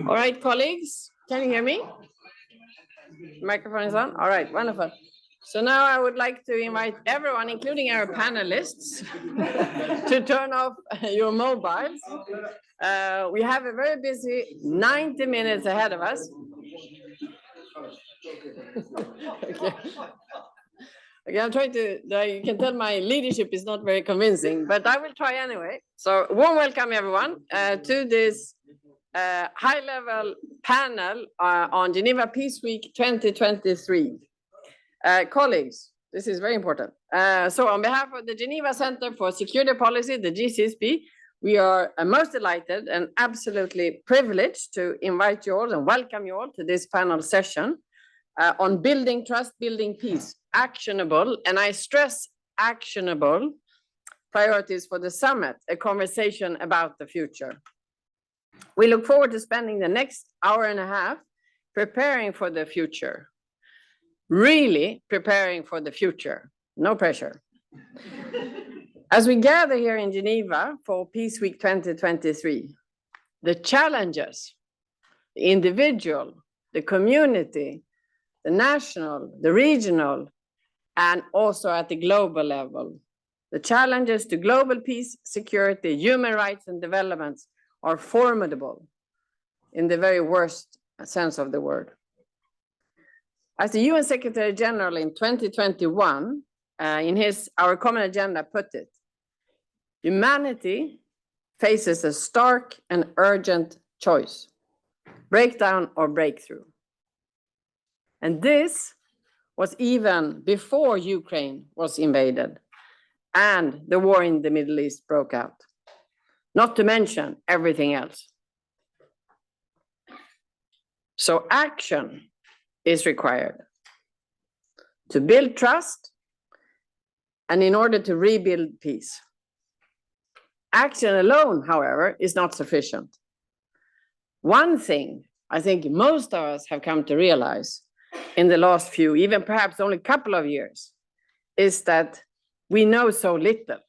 All right, colleagues, can you hear me? Microphone is on? All right, wonderful. So now I would like to invite everyone, including our panelists, to turn off your mobiles. We have a very busy 90 minutes ahead of us. Okay, I'm trying to, you can tell my leadership is not very convincing, but I will try anyway. So warm welcome everyone to this high-level panel on Geneva Peace Week 2023. Colleagues, this is very important. So on behalf of the Geneva Center for Security Policy, the GCSP, we are most delighted and absolutely privileged to invite you all and welcome you all to this panel session on building trust, building peace, actionable, and I stress actionable priorities for the summit, a conversation about the future. We look forward to spending the next hour and a half preparing for the future, really preparing for the future, no pressure. As we gather here in Geneva for Peace Week 2023, the challenges, the individual, the community, the national, the regional, and also at the global level. The challenges to global peace, security, human rights, and developments are formidable in the very worst sense of the word. As the UN Secretary General in 2021, in his Our Common Agenda put it, humanity faces a stark and urgent choice, breakdown or breakthrough. And this was even before Ukraine was invaded and the war in the Middle East broke out, not to mention everything else. So action is required to build trust and in order to rebuild peace. Action alone, however, is not sufficient. One thing I think most of us have come to realize in the last few, even perhaps only a couple of years, is that we know so little.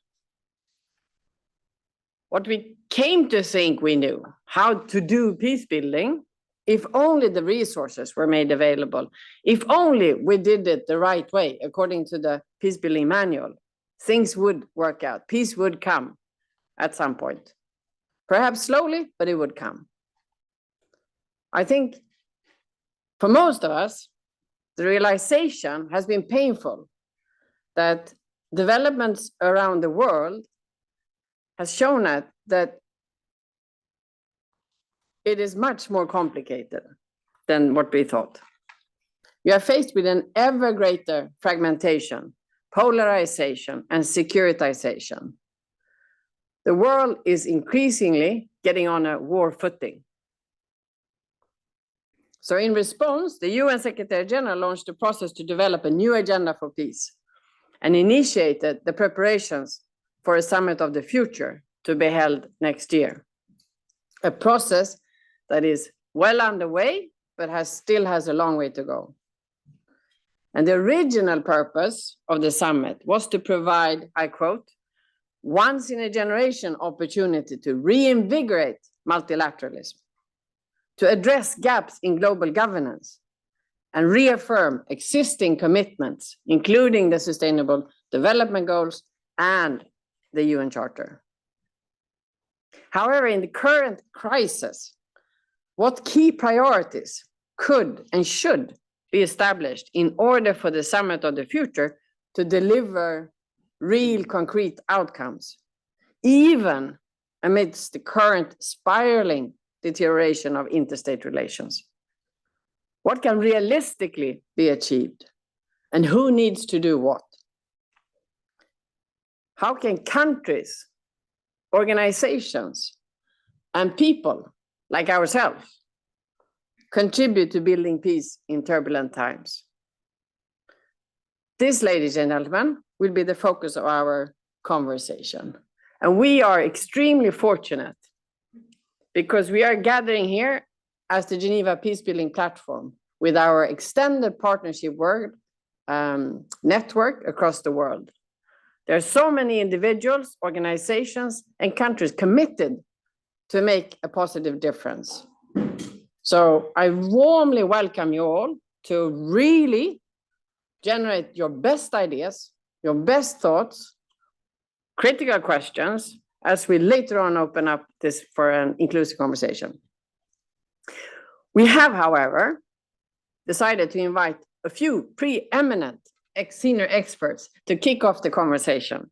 What we came to think we knew, how to do peace building, if only the resources were made available, if only we did it the right way, according to the peace building manual, things would work out, peace would come at some point. Perhaps slowly, but it would come. I think for most of us, the realization has been painful that developments around the world has shown us that it is much more complicated than what we thought. We are faced with an ever greater fragmentation, polarization, and securitization. The world is increasingly getting on a war footing. So in response, the UN Secretary General launched a process to develop a new agenda for peace and initiated the preparations for a summit of the future to be held next year. A process that is well underway, but still has a long way to go. And the original purpose of the summit was to provide, I quote, once in a generation opportunity to reinvigorate multilateralism, to address gaps in global governance, and reaffirm existing commitments, including the Sustainable Development Goals and the UN Charter. However, in the current crisis, what key priorities could and should be established in order for the summit of the future to deliver real concrete outcomes, even amidst the current spiraling deterioration of interstate relations? What can realistically be achieved? And who needs to do what? How can countries, organizations, and people like ourselves contribute to building peace in turbulent times? This, ladies and gentlemen, will be the focus of our conversation. And we are extremely fortunate because we are gathering here as the Geneva Peace Building Platform with our extended partnership network across the world. There are so many individuals, organizations, and countries committed to make a positive difference. So I warmly welcome you all to really generate your best ideas, your best thoughts, critical questions, as we later on open up this for an inclusive conversation. We have, however, decided to invite a few preeminent senior experts to kick off the conversation.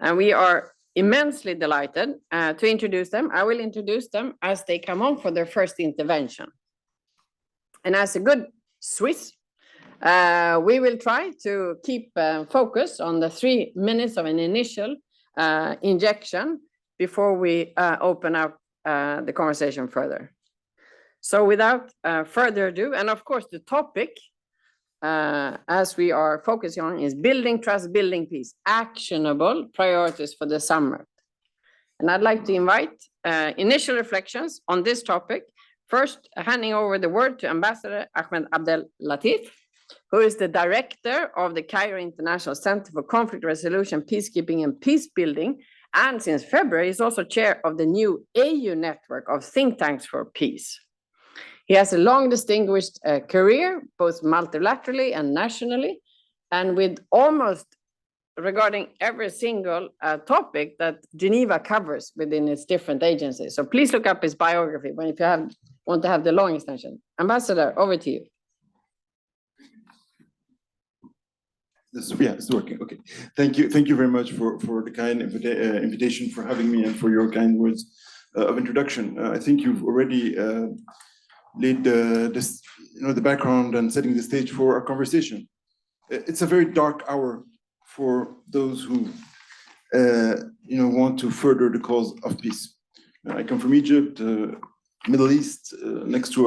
And we are immensely delighted to introduce them. I will introduce them as they come on for their first intervention. And as a good Swiss, we will try to keep focus on the 3 minutes of an initial injection before we open up the conversation further. So without further ado, and of course the topic, as we are focusing on, is building trust, building peace, actionable priorities for the summer. And I'd like to invite initial reflections on this topic. First, handing over the word to Ambassador Ahmed Abdel Latif, who is the director of the Cairo International Center for Conflict Resolution, Peacekeeping and Peace Building, and since February is also chair of the new AU network of think tanks for peace. He has a long distinguished career, both multilaterally and nationally, and with almost regarding every single topic that Geneva covers within its different agencies. So please look up his biography if you want to have the long extension. Ambassador, over to you. Yeah, it's working. Okay. Thank you very much for the kind invitation, for having me, and for your kind words of introduction. I think you've already laid the background and setting the stage for our conversation. It's a very dark hour for those who want to further the cause of peace. I come from Egypt, Middle East, next to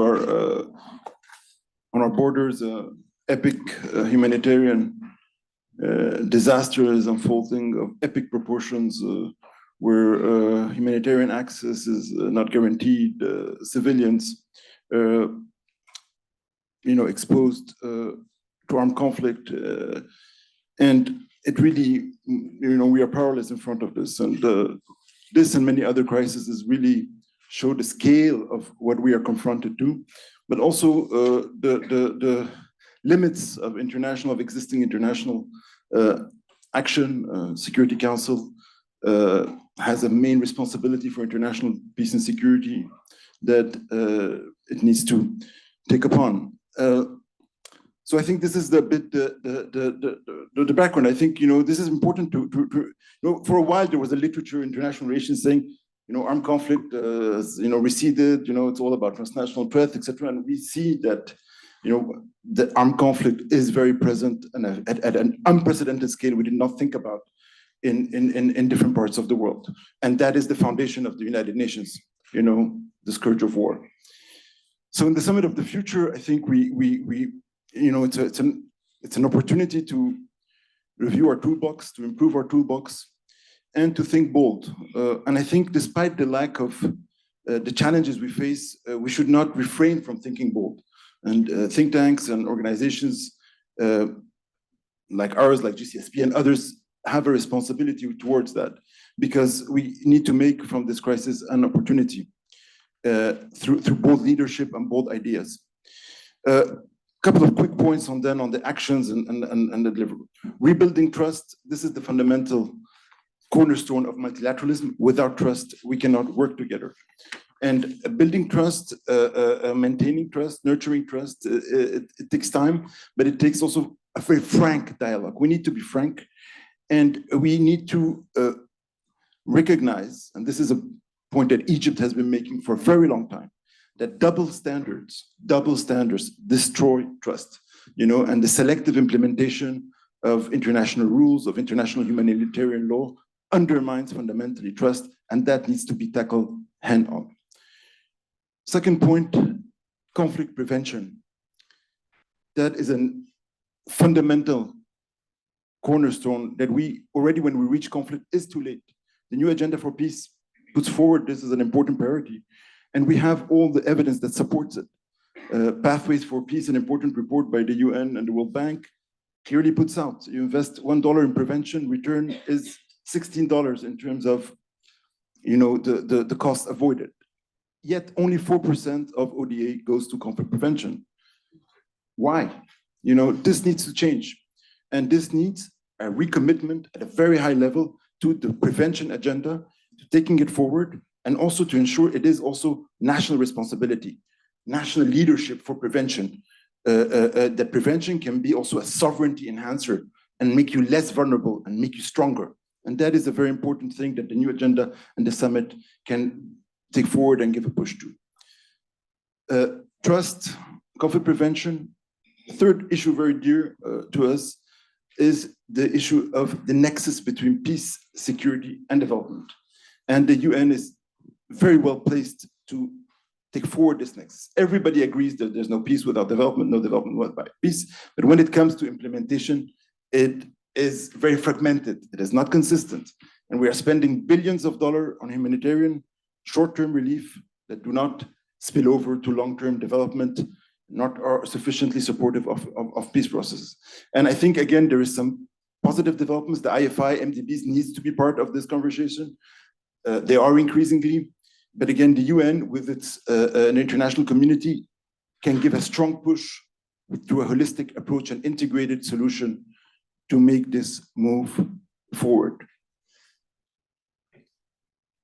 on our borders, epic humanitarian disaster is unfolding of epic proportions, where humanitarian access is not guaranteed, civilians exposed to armed conflict, and it really, we are powerless in front of this, and this and many other crises really show the scale of what we are confronted to, but also the limits of existing international action. Security Council has a main responsibility for international peace and security that it needs to take upon. So I think this is the background. I think this is important to for a while there was a literature, international relations, saying armed conflict receded. It's all about transnational threat, etc. And we see that the armed conflict is very present and at an unprecedented scale we did not think about in different parts of the world. And that is the foundation of the United Nations, the scourge of war. So in the Summit of the Future, I think it's an opportunity to review our toolbox, to improve our toolbox, and to think bold. And I think despite the lack of the challenges we face, we should not refrain from thinking bold. And think tanks and organizations like ours, like GCSP and others, have a responsibility towards that, because we need to make from this crisis an opportunity through bold leadership and bold ideas. Couple of quick points on the actions and the deliverable. Rebuilding trust. This is the fundamental cornerstone of multilateralism. Without trust, we cannot work together. And building trust, maintaining trust, nurturing trust, it takes time, but it takes also a very frank dialogue. We need to be frank, and we need to recognize, and this is a point that Egypt has been making for a very long time, that double standards destroy trust, and the selective implementation of international rules, of international humanitarian law, undermines fundamentally trust, and that needs to be tackled hand-on. Second point, conflict prevention. That is a fundamental cornerstone that we already, when we reach conflict, is too late. The new Agenda for Peace puts forward this as an important priority, and we have all the evidence that supports it. Pathways for Peace, an important report by the UN and the World Bank, clearly puts out, you invest $1 in prevention, return is $16 in terms of the cost avoided. Yet only 4% of ODA goes to conflict prevention. Why? This needs to change. And this needs a recommitment at a very high level to the prevention agenda, to taking it forward, and also to ensure it is also national responsibility, national leadership for prevention. That prevention can be also a sovereignty enhancer and make you less vulnerable and make you stronger. And that is a very important thing that the new agenda and the summit can take forward and give a push to. Trust, conflict prevention. Third issue very dear to us is the issue of the nexus between peace, security, and development. And the UN is very well placed to take forward this nexus. Everybody agrees that there's no peace without development, no development without peace. But when it comes to implementation, it is very fragmented. It is not consistent. And we are spending billions of dollars on humanitarian short-term relief that do not spill over to long-term development, not are sufficiently supportive of peace processes. And I think, again, there is some positive developments. The IFI, MDBs needs to be part of this conversation. They are increasingly, but again, the UN with its an international community can give a strong push through a holistic approach and integrated solution to make this move forward.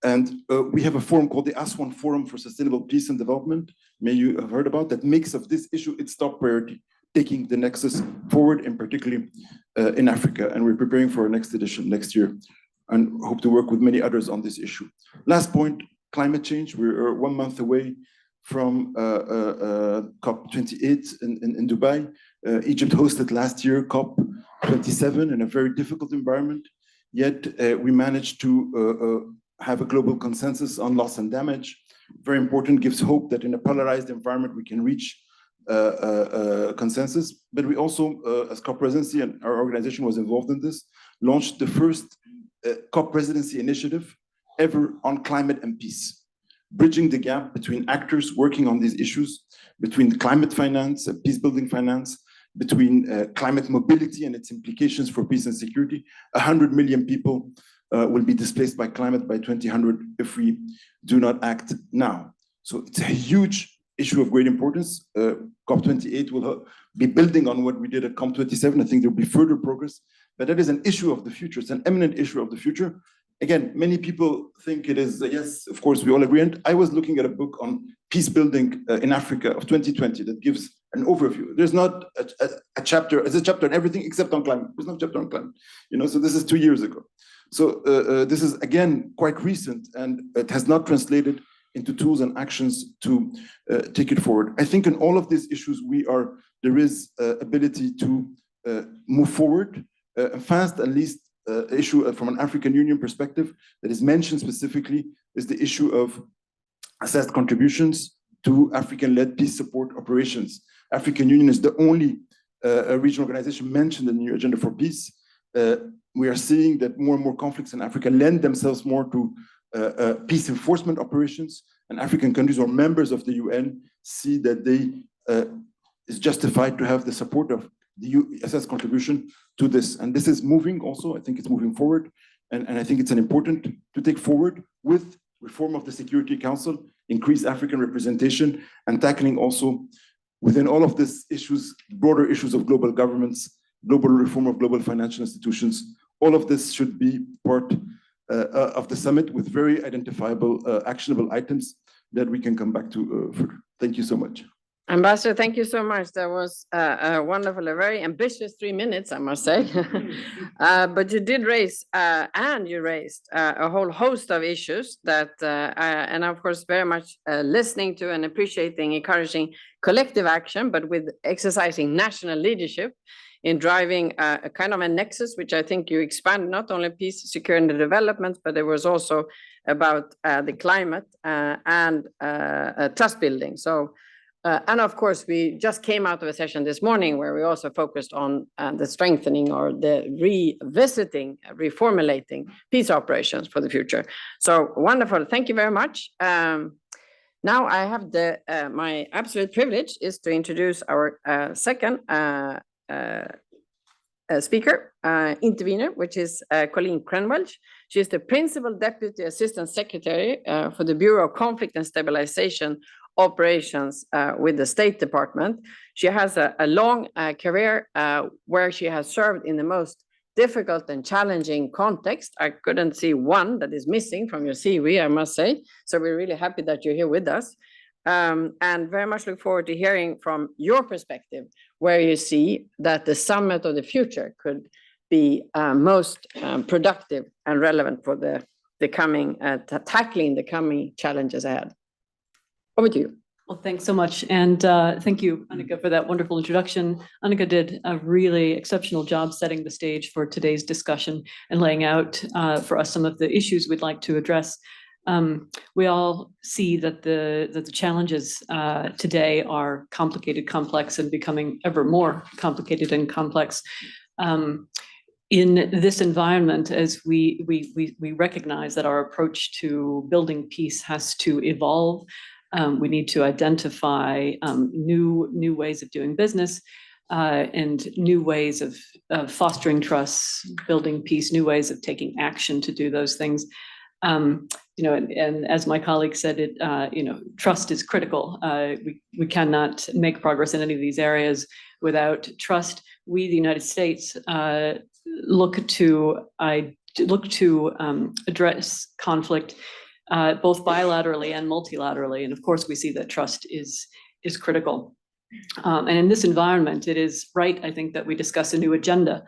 And we have a forum called the Aswan Forum for Sustainable Peace and Development, may you have heard about, that makes of this issue its top priority, taking the nexus forward, and particularly in Africa. And we're preparing for our next edition next year and hope to work with many others on this issue. Last point, climate change. We're 1 month away from COP28 in Dubai. Egypt hosted last year COP27 in a very difficult environment, yet we managed to have a global consensus on loss and damage. Very important, gives hope that in a polarized environment we can reach consensus. But we also, as COP presidency, and our organization was involved in this, launched the first COP presidency initiative ever on climate and peace, bridging the gap between actors working on these issues, between climate finance, peace building finance, between climate mobility and its implications for peace and security. 100 million people will be displaced by climate by 2000 if we do not act now. So it's a huge issue of great importance. COP28 will be building on what we did at COP27. I think there will be further progress, but that is an issue of the future. It's an eminent issue of the future. Again, many people think it is, yes, of course, we all agree. And I was looking at a book on peace building in Africa of 2020 that gives an overview. There's not a chapter, it's a chapter on everything except on climate. There's no chapter on climate, so this is 2 years ago. So this is, again, quite recent, and it has not translated into tools and actions to take it forward. I think in all of these issues, there is ability to move forward fast. At least issue from an African Union perspective that is mentioned specifically is the issue of assessed contributions to African-led peace support operations. African Union is the only regional organization mentioned in the new agenda for peace. We are seeing that more and more conflicts in Africa lend themselves more to peace enforcement operations, and African countries or members of the UN see that it's justified to have the support of the assessed contribution to this. And this is moving also. I think it's moving forward. And I think it's an important to take forward with reform of the Security Council, increased African representation, and tackling also within all of these issues, broader issues of global governments, global reform of global financial institutions. All of this should be part of the summit with very identifiable, actionable items that we can come back to further. Thank you so much. Ambassador, thank you so much. That was a wonderful, a very ambitious 3 minutes, I must say. But you did raise, and you raised a whole host of issues that, and of course, very much listening to and appreciating, encouraging collective action, but with exercising national leadership in driving a kind of a nexus, which I think you expand not only peace, security, and development, but there was also about the climate and trust building. So. And of course, we just came out of a session this morning where we also focused on the strengthening or the revisiting, reformulating peace operations for the future. So wonderful. Thank you very much. Now I have my absolute privilege is to introduce our second speaker, intervener, which is Colleen Crenwelch. She is the Principal Deputy Assistant Secretary for the Bureau of Conflict and Stabilization Operations with the State Department. She has a long career where she has served in the most difficult and challenging context. I couldn't see one that is missing from your CV, I must say. So we're really happy that you're here with us. And very much look forward to hearing from your perspective where you see that the summit of the future could be most productive and relevant for the coming, tackling the coming challenges ahead. Over to you. Well, thanks so much. And thank you, Annika, for that wonderful introduction. Annika did a really exceptional job setting the stage for today's discussion and laying out for us some of the issues we'd like to address. We all see that the challenges today are complicated, complex, and becoming ever more complicated and complex. In this environment, as we recognize that our approach to building peace has to evolve, we need to identify new ways of doing business and new ways of fostering trust, building peace, new ways of taking action to do those things. And as my colleague said, trust is critical. We cannot make progress in any of these areas without trust. We, the United States, look to address conflict both bilaterally and multilaterally. And of course, we see that trust is critical. And in this environment, it is right, I think, that we discuss a new agenda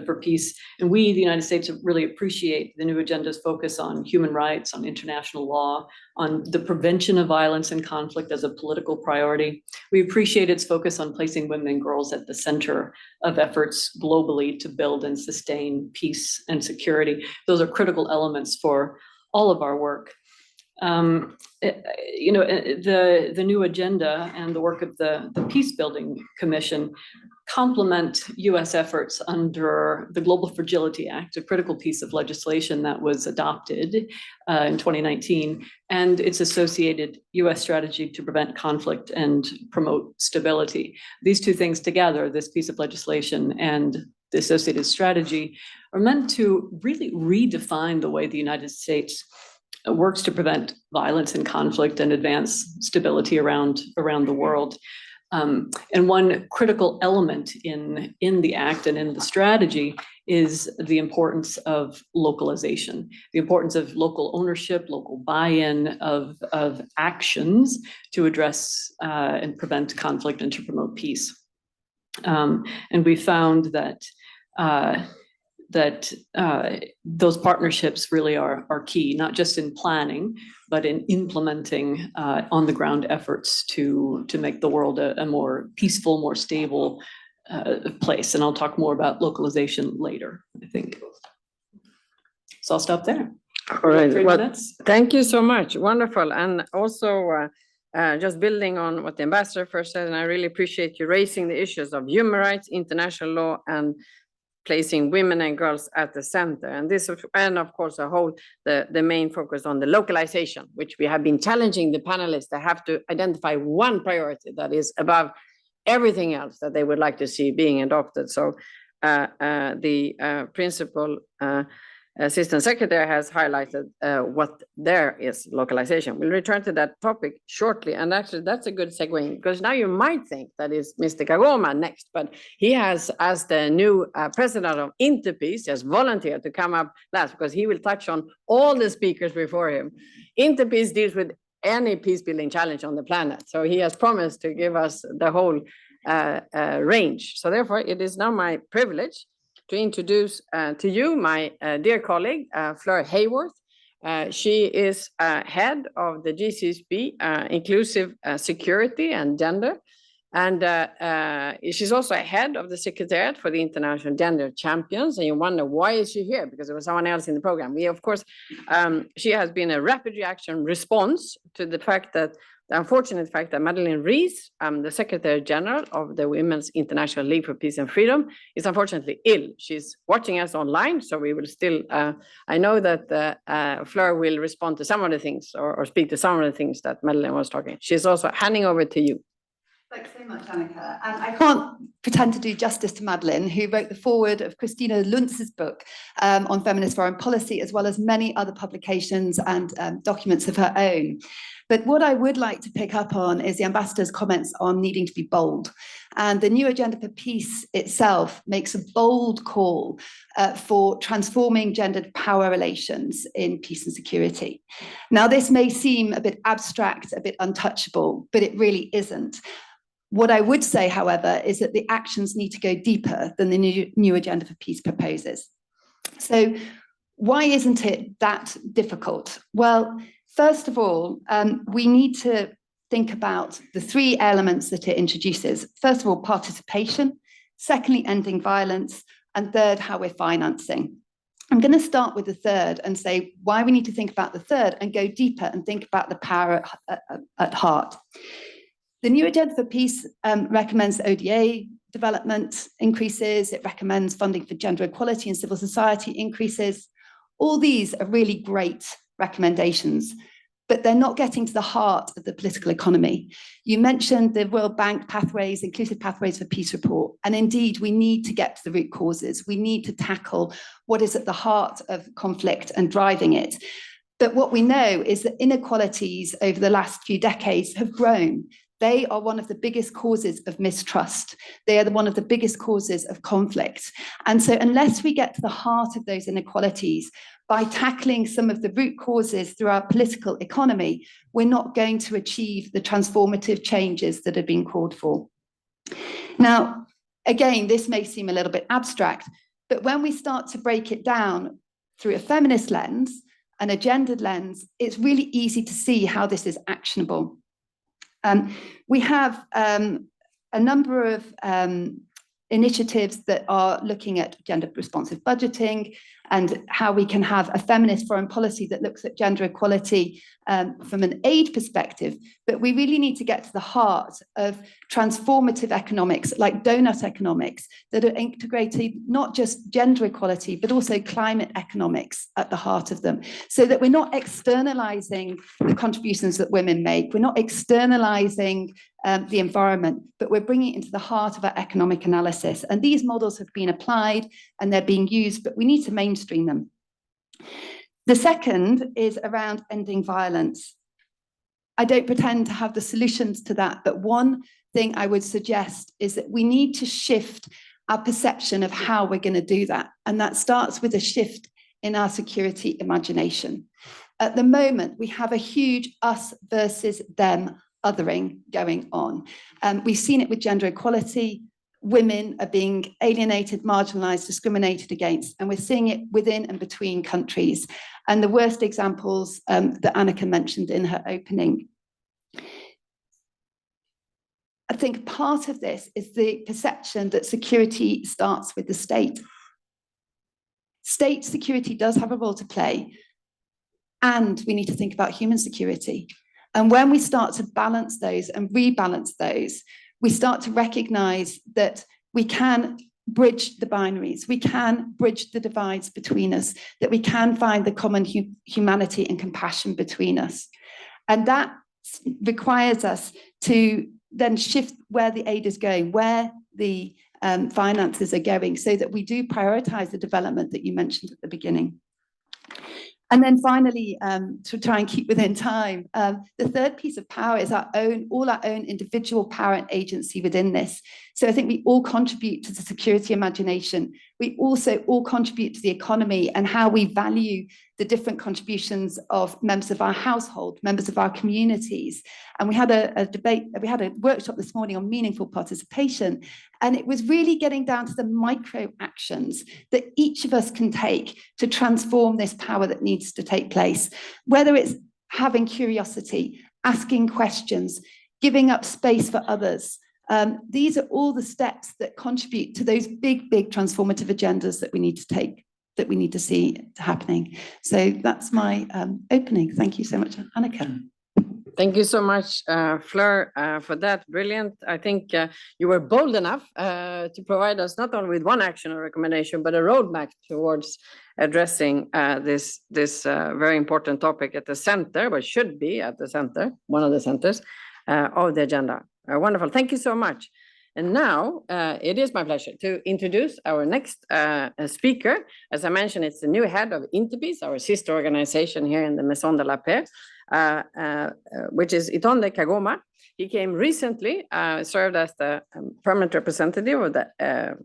for peace. And we, the United States, really appreciate the new agenda's focus on human rights, on international law, on the prevention of violence and conflict as a political priority. We appreciate its focus on placing women and girls at the center of efforts globally to build and sustain peace and security. Those are critical elements for all of our work. The new agenda and the work of the Peace Building Commission complement U.S. efforts under the Global Fragility Act, a critical piece of legislation that was adopted in 2019, and its associated U.S. strategy to prevent conflict and promote stability. These two things together, this piece of legislation and the associated strategy, are meant to really redefine the way the United States works to prevent violence and conflict and advance stability around the world. And one critical element in the act and in the strategy is the importance of localization, the importance of local ownership, local buy-in of actions to address and prevent conflict and to promote peace. And we found that those partnerships really are key, not just in planning, but in implementing on-the-ground efforts to make the world a more peaceful, more stable place. And I'll talk more about localization later, I think. So I'll stop there. All right. Well, thank you so much. Wonderful. And also, just building on what the ambassador first said, and I really appreciate you raising the issues of human rights, international law, and placing women and girls at the center. And this, and of course, the main focus on the localization, which we have been challenging the panelists to have to identify one priority that is above everything else that they would like to see being adopted. So the principal Assistant Secretary has highlighted what there is localization. We'll return to that topic shortly. And actually, that's a good segue, because now you might think that is Mr. Kagoma next, but he has, as the new president of Interpeace, has volunteered to come up last, because he will touch on all the speakers before him. Interpeace deals with any peace-building challenge on the planet. So he has promised to give us the whole range. So therefore, it is now my privilege to introduce to you my dear colleague, Fleur Hayworth. She is head of the GCSB, Inclusive Security and Gender. And she's also head of the Secretariat for the International Gender Champions. And you wonder, why is she here? Because there was someone else in the program. We, of course, she has been a rapid reaction response to the fact that the unfortunate fact that Madeleine Rees, the Secretary General of the Women's International League for Peace and Freedom, is unfortunately ill. She's watching us online, so we will still, I know that Fleur will respond to some of the things or speak to some of the things that Madeleine was talking. She's also handing over to you. Thanks so much, Annika. And I can't pretend to do justice to Madeline, who wrote the foreword of Christina Luntz's book on feminist foreign policy, as well as many other publications and documents of her own. But what I would like to pick up on is the ambassador's comments on needing to be bold. And the new Agenda for Peace itself makes a bold call for transforming gendered power relations in peace and security. Now, this may seem a bit abstract, a bit untouchable, but it really isn't. What I would say, however, is that the actions need to go deeper than the new Agenda for Peace proposes. So why isn't it that difficult? Well, first of all, we need to think about the three elements that it introduces. First of all, participation. Secondly, ending violence. And third, how we're financing. I'm going to start with the third and say why we need to think about the third and go deeper and think about the power at heart. The new Agenda for Peace recommends ODA development increases. It recommends funding for gender equality and civil society increases. All these are really great recommendations, but they're not getting to the heart of the political economy. You mentioned the World Bank pathways, inclusive pathways for peace report. And indeed, we need to get to the root causes. We need to tackle what is at the heart of conflict and driving it. But what we know is that inequalities over the last few decades have grown. They are one of the biggest causes of mistrust. They are one of the biggest causes of conflict. And so unless we get to the heart of those inequalities by tackling some of the root causes through our political economy, we're not going to achieve the transformative changes that have been called for. Now, again, this may seem a little bit abstract, but when we start to break it down through a feminist lens and a gendered lens, it's really easy to see how this is actionable. We have a number of initiatives that are looking at gender responsive budgeting and how we can have a feminist foreign policy that looks at gender equality from an aid perspective. But we really need to get to the heart of transformative economics, like donut economics, that are integrating not just gender equality, but also climate economics at the heart of them, so that we're not externalizing the contributions that women make. We're not externalizing the environment, but we're bringing it into the heart of our economic analysis. And these models have been applied and they're being used, but we need to mainstream them. The second is around ending violence. I don't pretend to have the solutions to that, but one thing I would suggest is that we need to shift our perception of how we're going to do that. And that starts with a shift in our security imagination. At the moment, we have a huge us versus them othering going on. We've seen it with gender equality. Women are being alienated, marginalized, discriminated against, and we're seeing it within and between countries. And the worst examples that Annika mentioned in her opening. I think part of this is the perception that security starts with the state. State security does have a role to play, and we need to think about human security. And when we start to balance those and rebalance those, we start to recognize that we can bridge the binaries, we can bridge the divides between us, that we can find the common humanity and compassion between us. And that requires us to then shift where the aid is going, where the finances are going, so that we do prioritize the development that you mentioned at the beginning. And then finally, to try and keep within time, the third piece of power is all our own individual power and agency within this. So I think we all contribute to the security imagination. We also all contribute to the economy and how we value the different contributions of members of our household, members of our communities. And we had we had a workshop this morning on meaningful participation. And it was really getting down to the micro actions that each of us can take to transform this power that needs to take place, whether it's having curiosity, asking questions, giving up space for others. These are all the steps that contribute to those big, big transformative agendas that we need to take, that we need to see happening. So that's my opening. Thank you so much, Annika. Thank you so much, Fleur, for that. Brilliant. I think you were bold enough to provide us not only with one action or recommendation, but a roadmap towards addressing this very important topic at the center, but should be at the center, one of the centers of the agenda. Wonderful. Thank you so much. And now it is my pleasure to introduce our next speaker. As I mentioned, it's the new head of Interpeace, our sister organization here in the Maison de la Paix, which is Itonde Kagoma. He came recently, served as the permanent representative of the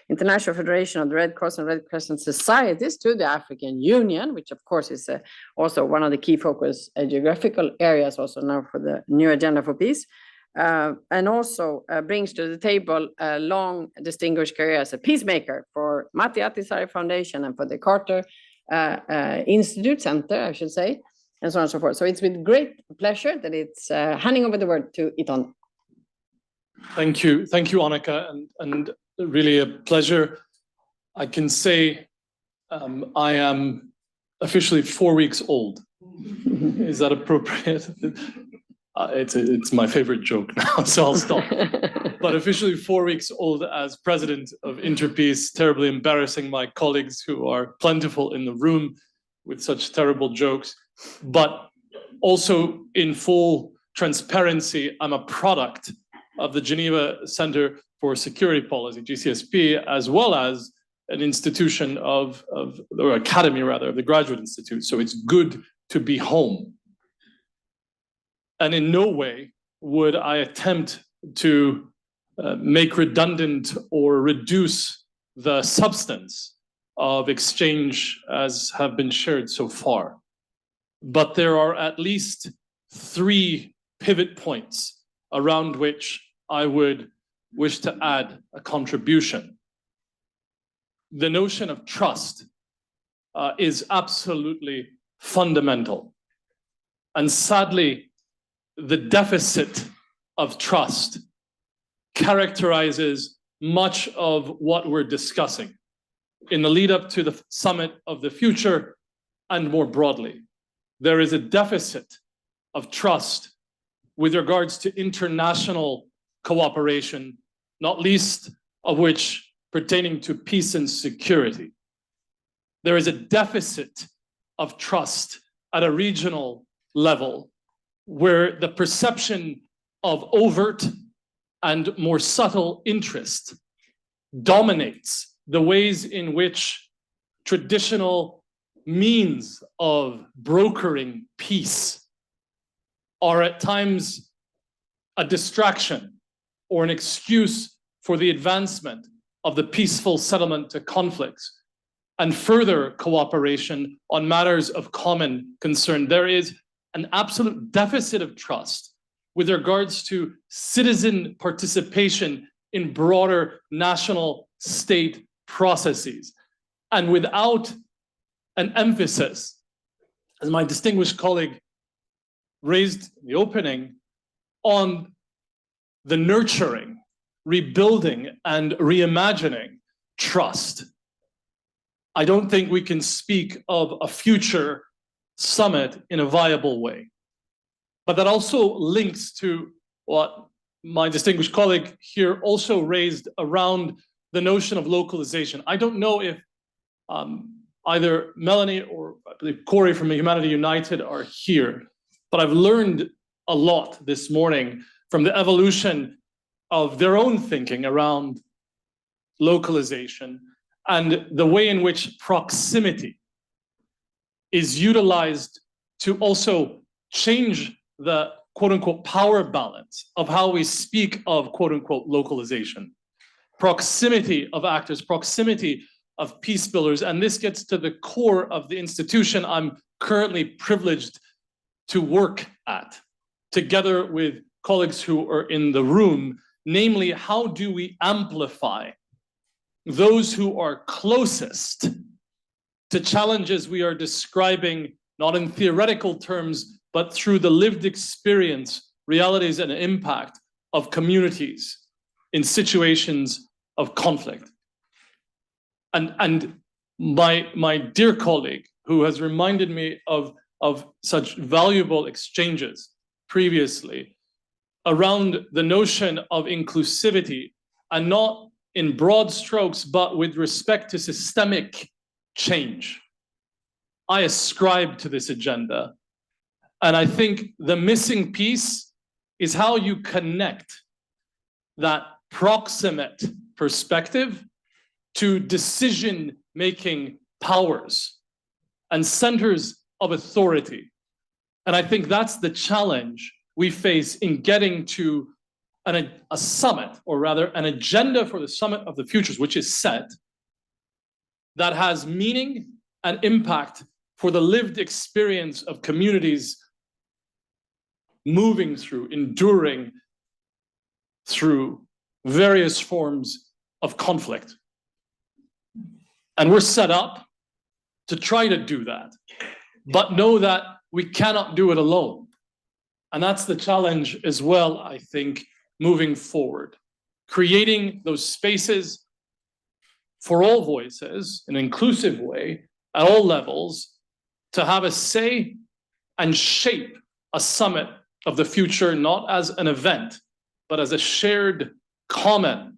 International Federation of the Red Cross and Red Crescent Societies to the African Union, which of course is also one of the key focus geographical areas also now for the new agenda for peace. And also brings to the table a long distinguished career as a peacemaker for Matti Ahtisaari Foundation and for the Carter Institute Center, I should say, and so on and so forth. So it's with great pleasure that it's handing over the word to Itonde. Thank you, Annika, and really a pleasure. I can say I am officially 4 weeks old. Is that appropriate? It's my favorite joke now, so I'll stop. But officially 4 weeks old as president of Interpeace, terribly embarrassing my colleagues who are plentiful in the room with such terrible jokes. But also in full transparency, I'm a product of the Geneva Center for Security Policy, GCSP, as well as an institution or academy rather, of the Graduate Institute. So it's good to be home. And in no way would I attempt to make redundant or reduce the substance of exchange as have been shared so far. But there are at least 3 pivot points around which I would wish to add a contribution. The notion of trust is absolutely fundamental. And sadly, the deficit of trust characterizes much of what we're discussing in the lead up to the summit of the future and more broadly. There is a deficit of trust with regards to international cooperation, not least of which pertaining to peace and security. There is a deficit of trust at a regional level where the perception of overt and more subtle interest dominates the ways in which traditional means of brokering peace are at times a distraction or an excuse for the advancement of the peaceful settlement to conflicts and further cooperation on matters of common concern. There is an absolute deficit of trust with regards to citizen participation in broader national state processes. And without an emphasis, as my distinguished colleague raised in the opening, on the nurturing, rebuilding, and reimagining trust, I don't think we can speak of a future summit in a viable way. But that also links to what my distinguished colleague here also raised around the notion of localization. I don't know if either Melanie or I believe Corey from Humanity United are here, but I've learned a lot this morning from the evolution of their own thinking around localization and the way in which proximity is utilized to also change the quote-unquote power balance of how we speak of quote-unquote localization. Proximity of actors, proximity of peace builders, and this gets to the core of the institution I'm currently privileged to work at, together with colleagues who are in the room, namely, how do we amplify those who are closest to challenges we are describing, not in theoretical terms, but through the lived experience, realities, and impact of communities in situations of conflict. And my dear colleague, who has reminded me of such valuable exchanges previously around the notion of inclusivity, and not in broad strokes, but with respect to systemic change. I ascribe to this agenda. And I think the missing piece is how you connect that proximate perspective to decision-making powers and centers of authority. And I think that's the challenge we face in getting to a summit, or rather an agenda for the summit of the futures, which is set, that has meaning and impact for the lived experience of communities moving through, enduring through various forms of conflict. And we're set up to try to do that, but know that we cannot do it alone. And that's the challenge as well, I think, moving forward. Creating those spaces for all voices in an inclusive way at all levels to have a say and shape a summit of the future, not as an event, but as a shared common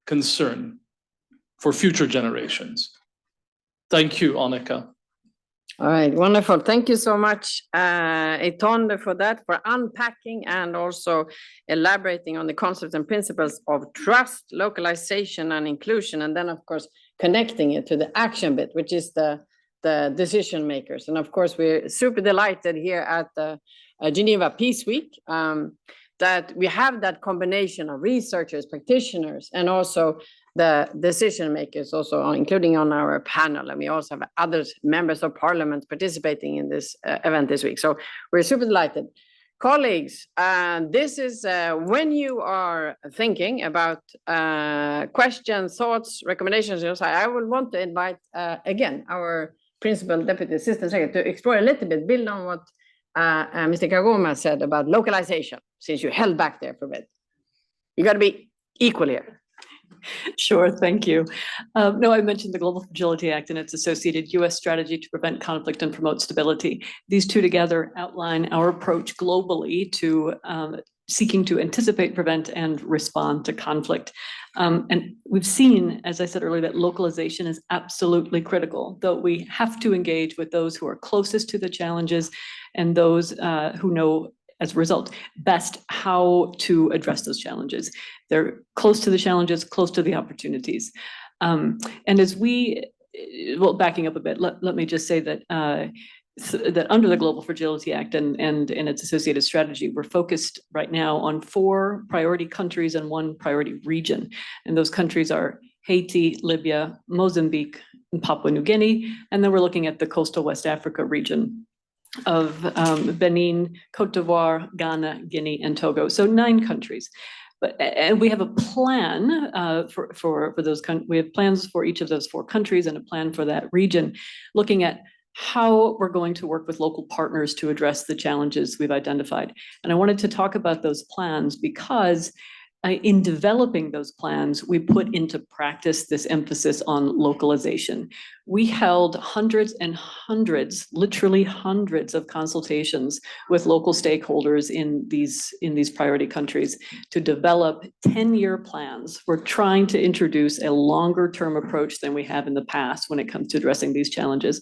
concern for future generations. Thank you, Annika. All right, wonderful. Thank you so much, Itonde, for that, for unpacking and also elaborating on the concepts and principles of trust, localization, and inclusion, and then, of course, connecting it to the action bit, which is the decision makers. And of course, we're super delighted here at the Geneva Peace Week that we have that combination of researchers, practitioners, and also the decision makers, also including on our panel. And we also have other members of parliament participating in this event this week. So we're super delighted. Colleagues, this is when you are thinking about questions, thoughts, recommendations, I will want to invite again our Principal Deputy Assistant Secretary to explore a little bit, build on what Mr. Kagoma said about localization, since you held back there for a bit. You got to be equal here. Sure, thank you. No, I mentioned the Global Fragility Act and its associated U.S. strategy to prevent conflict and promote stability. These two together outline our approach globally to seeking to anticipate, prevent, and respond to conflict. And we've seen, as I said earlier, that localization is absolutely critical, though we have to engage with those who are closest to the challenges and those who know, as a result, best how to address those challenges. They're close to the challenges, close to the opportunities. And as well, backing up a bit, let me just say that that under the Global Fragility Act and its associated strategy, we're focused right now on 4 priority countries and 1 priority region. And those countries are Haiti, Libya, Mozambique, and Papua New Guinea. And then we're looking at the coastal West Africa region of Benin, Cote d'Ivoire, Ghana, Guinea, and Togo. So 9 countries. And we have a plan for those. We have plans for each of those 4 countries and a plan for that region, looking at how we're going to work with local partners to address the challenges we've identified. And I wanted to talk about those plans because in developing those plans, we put into practice this emphasis on localization. We held hundreds and hundreds, literally hundreds of consultations with local stakeholders in these priority countries to develop 10-year plans. We're trying to introduce a longer-term approach than we have in the past when it comes to addressing these challenges.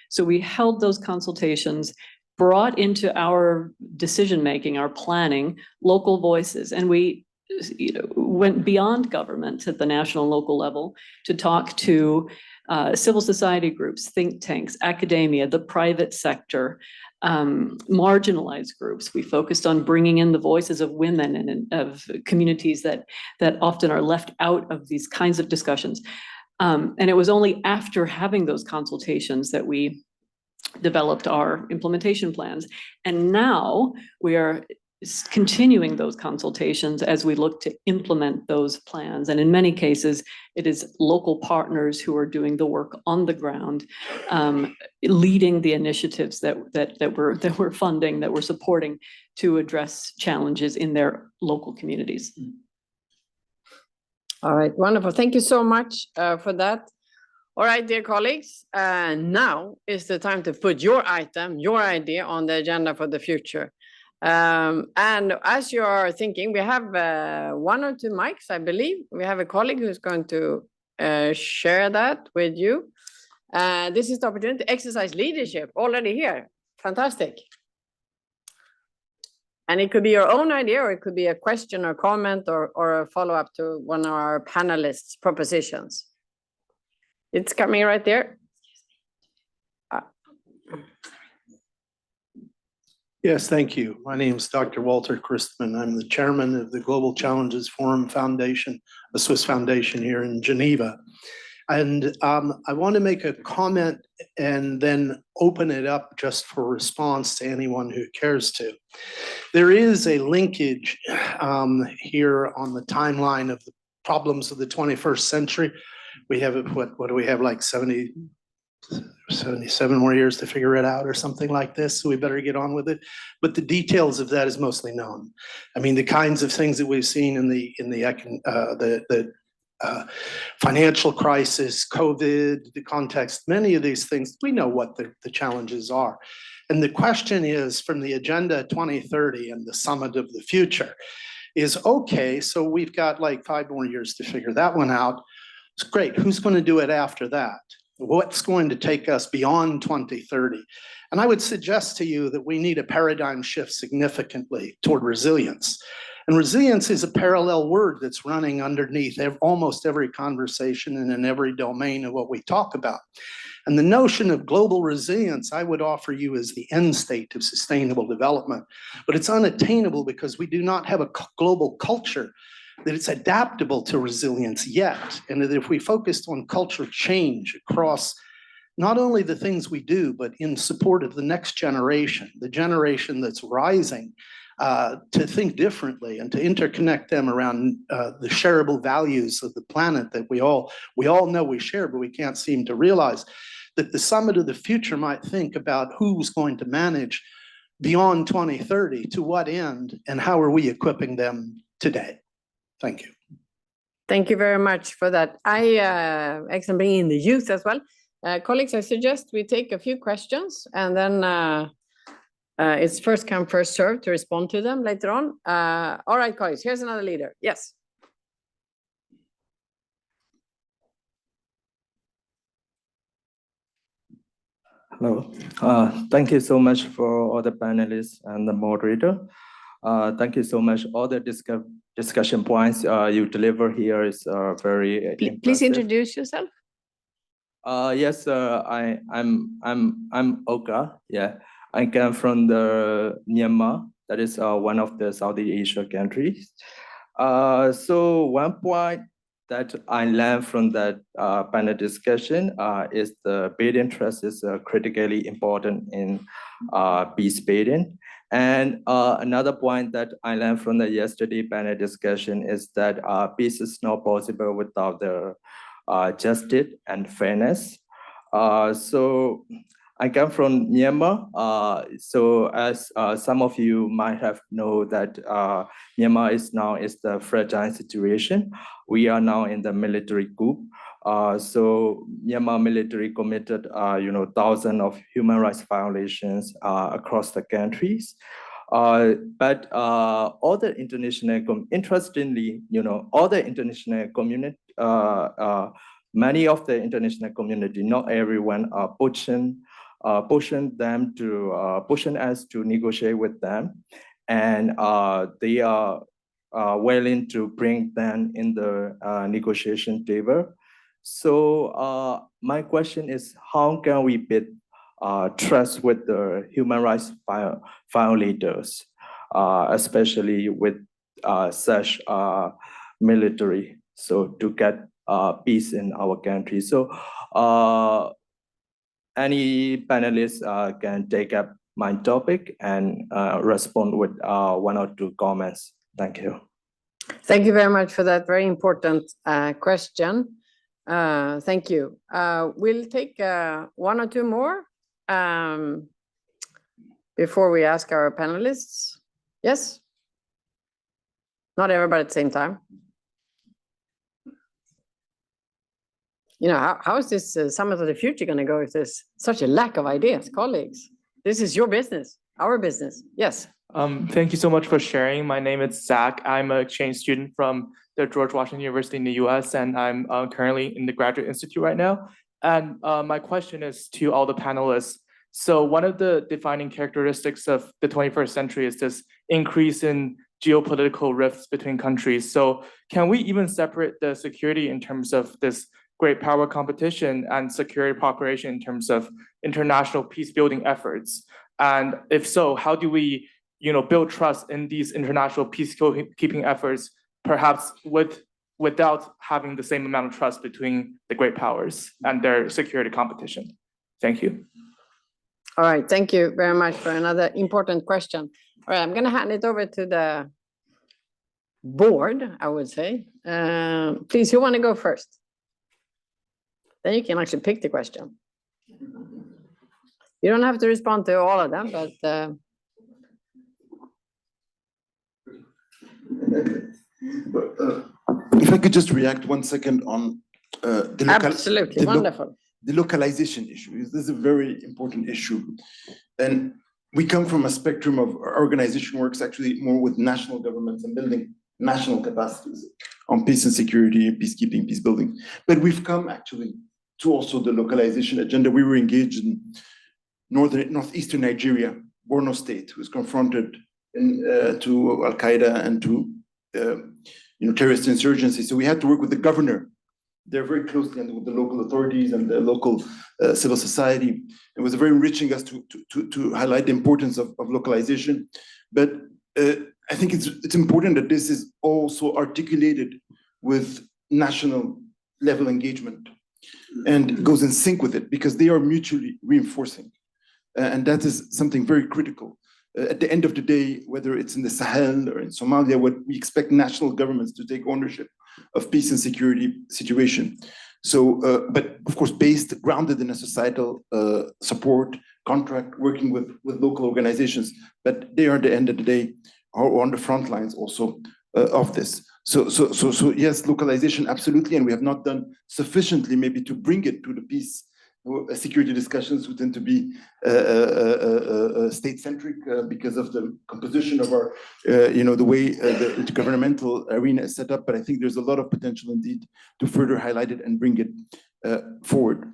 So we held those consultations, brought into our decision-making, our planning, local voices, and we went beyond government at the national and local level to talk to civil society groups, think tanks, academia, the private sector, marginalized groups. We focused on bringing in the voices of women and of communities that often are left out of these kinds of discussions. And it was only after having those consultations that we developed our implementation plans. And now we are continuing those consultations as we look to implement those plans. And in many cases, it is local partners who are doing the work on the ground, leading the initiatives that we're funding, that we're supporting to address challenges in their local communities. All right, wonderful. Thank you so much for that. All right, dear colleagues, now is the time to put your item, your idea on the agenda for the future. And as you are thinking, we have 1 or 2 mics, I believe. We have a colleague who's going to share that with you. This is the opportunity to exercise leadership already here. Fantastic. And it could be your own idea, or it could be a question or comment or a follow-up to one of our panelists' propositions. It's coming right there. Yes, thank you. My name is Dr. Walter Christman. I'm the chairman of the Global Challenges Forum Foundation, a Swiss foundation here in Geneva. And I want to make a comment and then open it up just for response to anyone who cares to. There is a linkage here on the timeline of the problems of the 21st century. We have, what do we have, like 77 more years to figure it out or something like this, so we better get on with it. But the details of that is mostly known. I mean, the kinds of things that we've seen in the financial crisis, COVID, the context, many of these things, we know what the challenges are. And the question is, from the Agenda 2030 and the Summit of the Future, is okay, so we've got like 5 more years to figure that one out. It's great, who's going to do it after that? What's going to take us beyond 2030? And I would suggest to you that we need a paradigm shift significantly toward resilience. And resilience is a parallel word that's running underneath almost every conversation and in every domain of what we talk about. And the notion of global resilience, I would offer you, is the end state of sustainable development. But it's unattainable because we do not have a global culture that it's adaptable to resilience yet. And that if we focused on cultural change across not only the things we do, but in support of the next generation, the generation that's rising, to think differently and to interconnect them around the shareable values of the planet that we all know we share, but we can't seem to realize, that the Summit of the Future might think about who's going to manage beyond 2030, to what end, and how are we equipping them today? Thank you. Thank you very much for that. I actually bring in the youth as well. Colleagues, I suggest we take a few questions and then it's first come, first served to respond to them later on. All right, colleagues, here's another leader. Yes. Hello. Thank you so much for all the panelists and the moderator. Thank you so much. All the discussion points you deliver here is very impressive. Please introduce yourself. Yes, I'm Oka. Yeah, I come from the Myanmar. That is one of the Southeast Asia countries. So one point that I learned from that panel discussion is the building trust is critically important in peace building. And another point that I learned from the yesterday panel discussion is that peace is not possible without the justice and fairness. So I come from Myanmar. So as some of you might have known that Myanmar is now the fragile situation. We are now in the military coup. So Myanmar military committed, thousands of human rights violations across the countries. But all the international, interestingly, all the international community, many of the international community, not everyone are pushing us to negotiate with them, and they are willing to bring them in the negotiation table. So my question is, how can we build trust with the human rights violators, especially with such military, so to get peace in our country? So any panelists can take up my topic and respond with 1 or 2 comments. Thank you. Thank you very much for that very important question. Thank you. We'll take 1 or 2 more before we ask our panelists. Yes? Not everybody at the same time. How is this Summit of the Future going to go if there's such a lack of ideas? Colleagues, this is your business, our business. Yes. Thank you so much for sharing. My name is Zach. I'm an exchange student from the George Washington University in the US, and I'm currently in the Graduate Institute right now. And my question is to all the panelists. So one of the defining characteristics of the 21st century is this increase in geopolitical rifts between countries. So can we even separate the security in terms of this great power competition and security cooperation in terms of international peace building efforts? And if so, how do we build trust in these international peacekeeping efforts, perhaps without having the same amount of trust between the great powers and their security competition? Thank you. All right, thank you very much for another important question. All right, I'm going to hand it over to the board, I would say. Please, who want to go first? Then you can actually pick the question. You don't have to respond to all of them, but if I could just react 1 second on absolutely wonderful. The localization issue. This is a very important issue. And we come from a spectrum of our organization works actually more with national governments and building national capacities on peace and security, peacekeeping, peace building. But we've come actually to also the localization agenda. We were engaged in northeastern Nigeria, Borno State, who was confronted to Al Qaeda and to terrorist insurgency. So we had to work with the governor. They're very closely with the local authorities and the local civil society. It was very enriching us to highlight the importance of localization. But I think it's important that this is also articulated with national level engagement and goes in sync with it, because they are mutually reinforcing. And that is something very critical. At the end of the day, whether it's in the Sahel or in Somalia, what we expect national governments to take ownership of peace and security situation. So, but of course, grounded in a societal support contract, working with local organizations, but they are at the end of the day are on the front lines also of this. So yes, localization, absolutely, and we have not done sufficiently maybe to bring it to the peace security discussions, who tend to be state-centric because of the composition of our, the way the intergovernmental arena is set up. But I think there's a lot of potential indeed to further highlight it and bring it forward.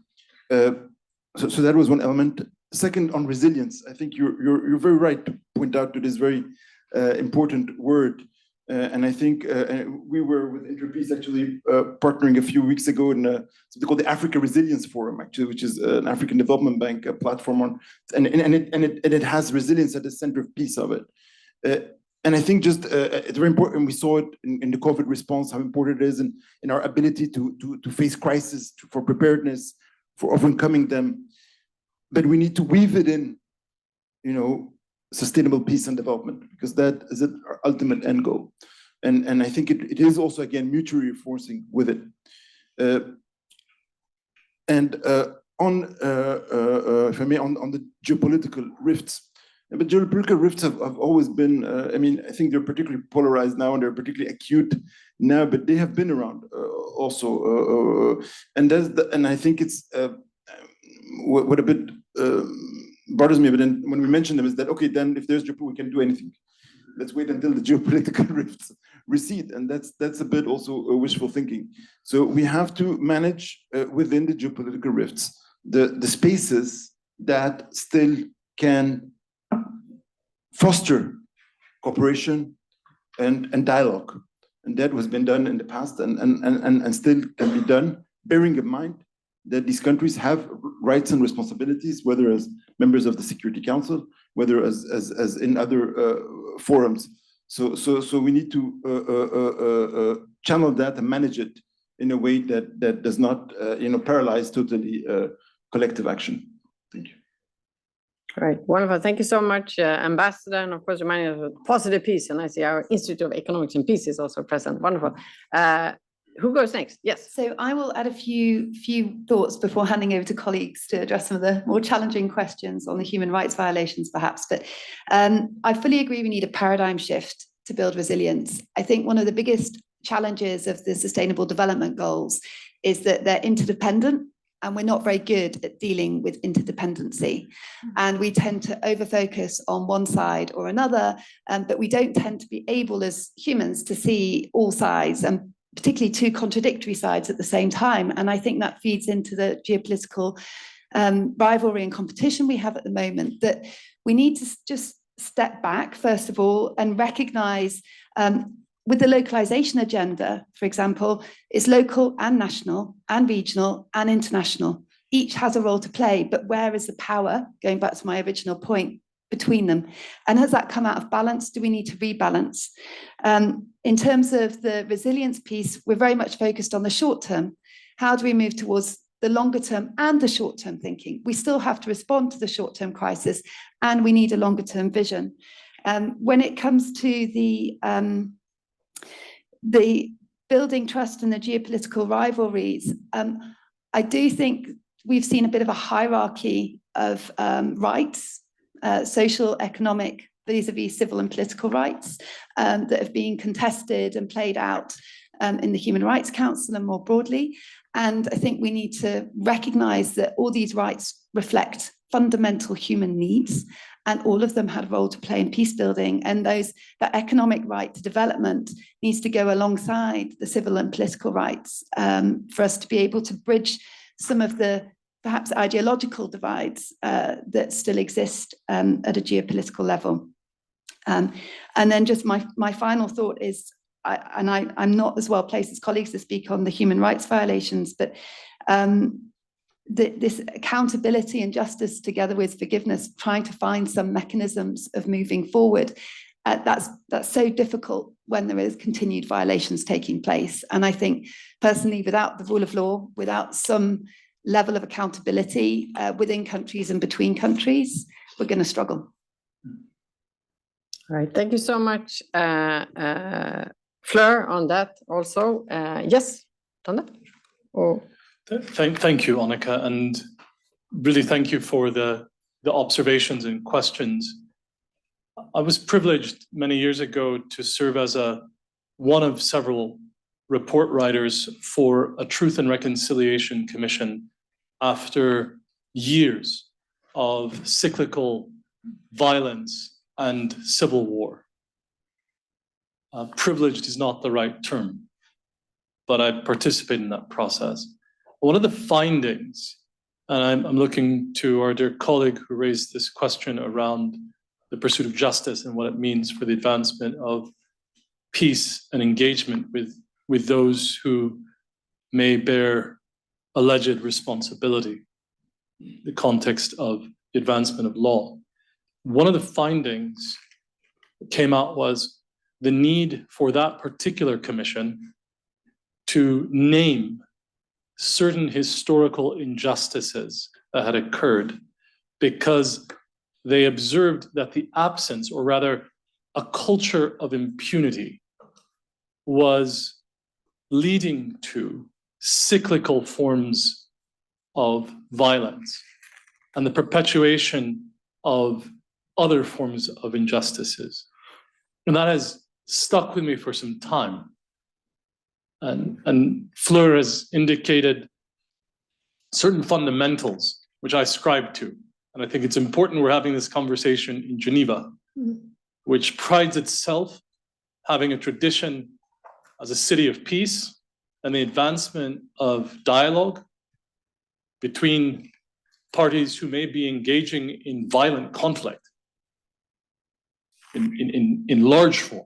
So that was one element. Second, on resilience, I think you're very right to point out to this very important word. And I think we were with Interpeace actually partnering a few weeks ago in something called the Africa Resilience Forum, actually, which is an African Development Bank platform on, and it has resilience at the center of peace of it. And I think just it's very important. We saw it in the COVID response, how important it is in our ability to face crisis, for preparedness, for overcoming them. But we need to weave it in, sustainable peace and development, because that is our ultimate end goal. And I think it is also, again, mutually reinforcing with it. On, if I may, on the geopolitical rifts, but geopolitical rifts have always been, I think they're particularly polarized now and they're particularly acute now, but they have been around also. And I think it's what a bit bothers me, but then when we mention them is that, okay, then if there's geopolitical, we can do anything. Let's wait until the geopolitical rifts recede. And that's a bit also wishful thinking. So we have to manage within the geopolitical rifts, the spaces that still can foster cooperation and dialogue. And that has been done in the past and still can be done, bearing in mind that these countries have rights and responsibilities, whether as members of the Security Council, whether as in other forums. So we need to channel that and manage it in a way that does not paralyze totally collective action. Thank you. All right, wonderful. Thank you so much, Ambassador, and of course, reminding us of positive peace. And I see our Institute of Economics and Peace is also present. Wonderful. Who goes next? Yes. So I will add a few thoughts before handing over to colleagues to address some of the more challenging questions on the human rights violations, perhaps. But I fully agree we need a paradigm shift to build resilience. I think one of the biggest challenges of the Sustainable Development Goals is that they're interdependent, and we're not very good at dealing with interdependency. And we tend to over-focus on one side or another, but we don't tend to be able as humans to see all sides, and particularly two contradictory sides at the same time. And I think that feeds into the geopolitical rivalry and competition we have at the moment, that we need to just step back, first of all, and recognise with the localization agenda, for example, it's local and national and regional and international. Each has a role to play, but where is the power, going back to my original point, between them? And has that come out of balance? Do we need to rebalance? In terms of the resilience piece, we're very much focused on the short term. How do we move towards the longer term and the short term thinking? We still have to respond to the short term crisis, and we need a longer term vision. When it comes to the building trust and the geopolitical rivalries, I do think we've seen a bit of a hierarchy of rights, social, economic, vis-a-vis civil and political rights that have been contested and played out in the Human Rights Council and more broadly. And I think we need to recognise that all these rights reflect fundamental human needs, and all of them had a role to play in peace building. And that economic right to development needs to go alongside the civil and political rights for us to be able to bridge some of the perhaps ideological divides that still exist at a geopolitical level. And then just my final thought is, I'm not as well placed as colleagues to speak on the human rights violations, but this accountability and justice together with forgiveness, trying to find some mechanisms of moving forward, that's so difficult when there is continued violations taking place. And I think personally, without the rule of law, without some level of accountability within countries and between countries, we're going to struggle. All right, thank you so much, Fleur, on that also. Yes, Tanda? Oh. Thank you, Annika, and really thank you for the observations and questions. I was privileged many years ago to serve as one of several report writers for a Truth and Reconciliation Commission after years of cyclical violence and civil war. Privileged is not the right term, but I participated in that process. One of the findings, and I'm looking to our dear colleague who raised this question around the pursuit of justice and what it means for the advancement of peace and engagement with those who may bear alleged responsibility, the context of the advancement of law. One of the findings that came out was the need for that particular commission to name certain historical injustices that had occurred, because they observed that the absence, or rather a culture of impunity, was leading to cyclical forms of violence and the perpetuation of other forms of injustices. And that has stuck with me for some time. And Fleur has indicated certain fundamentals, which I ascribe to. And I think it's important we're having this conversation in Geneva, which prides itself having a tradition as a city of peace and the advancement of dialogue between parties who may be engaging in violent conflict in large form,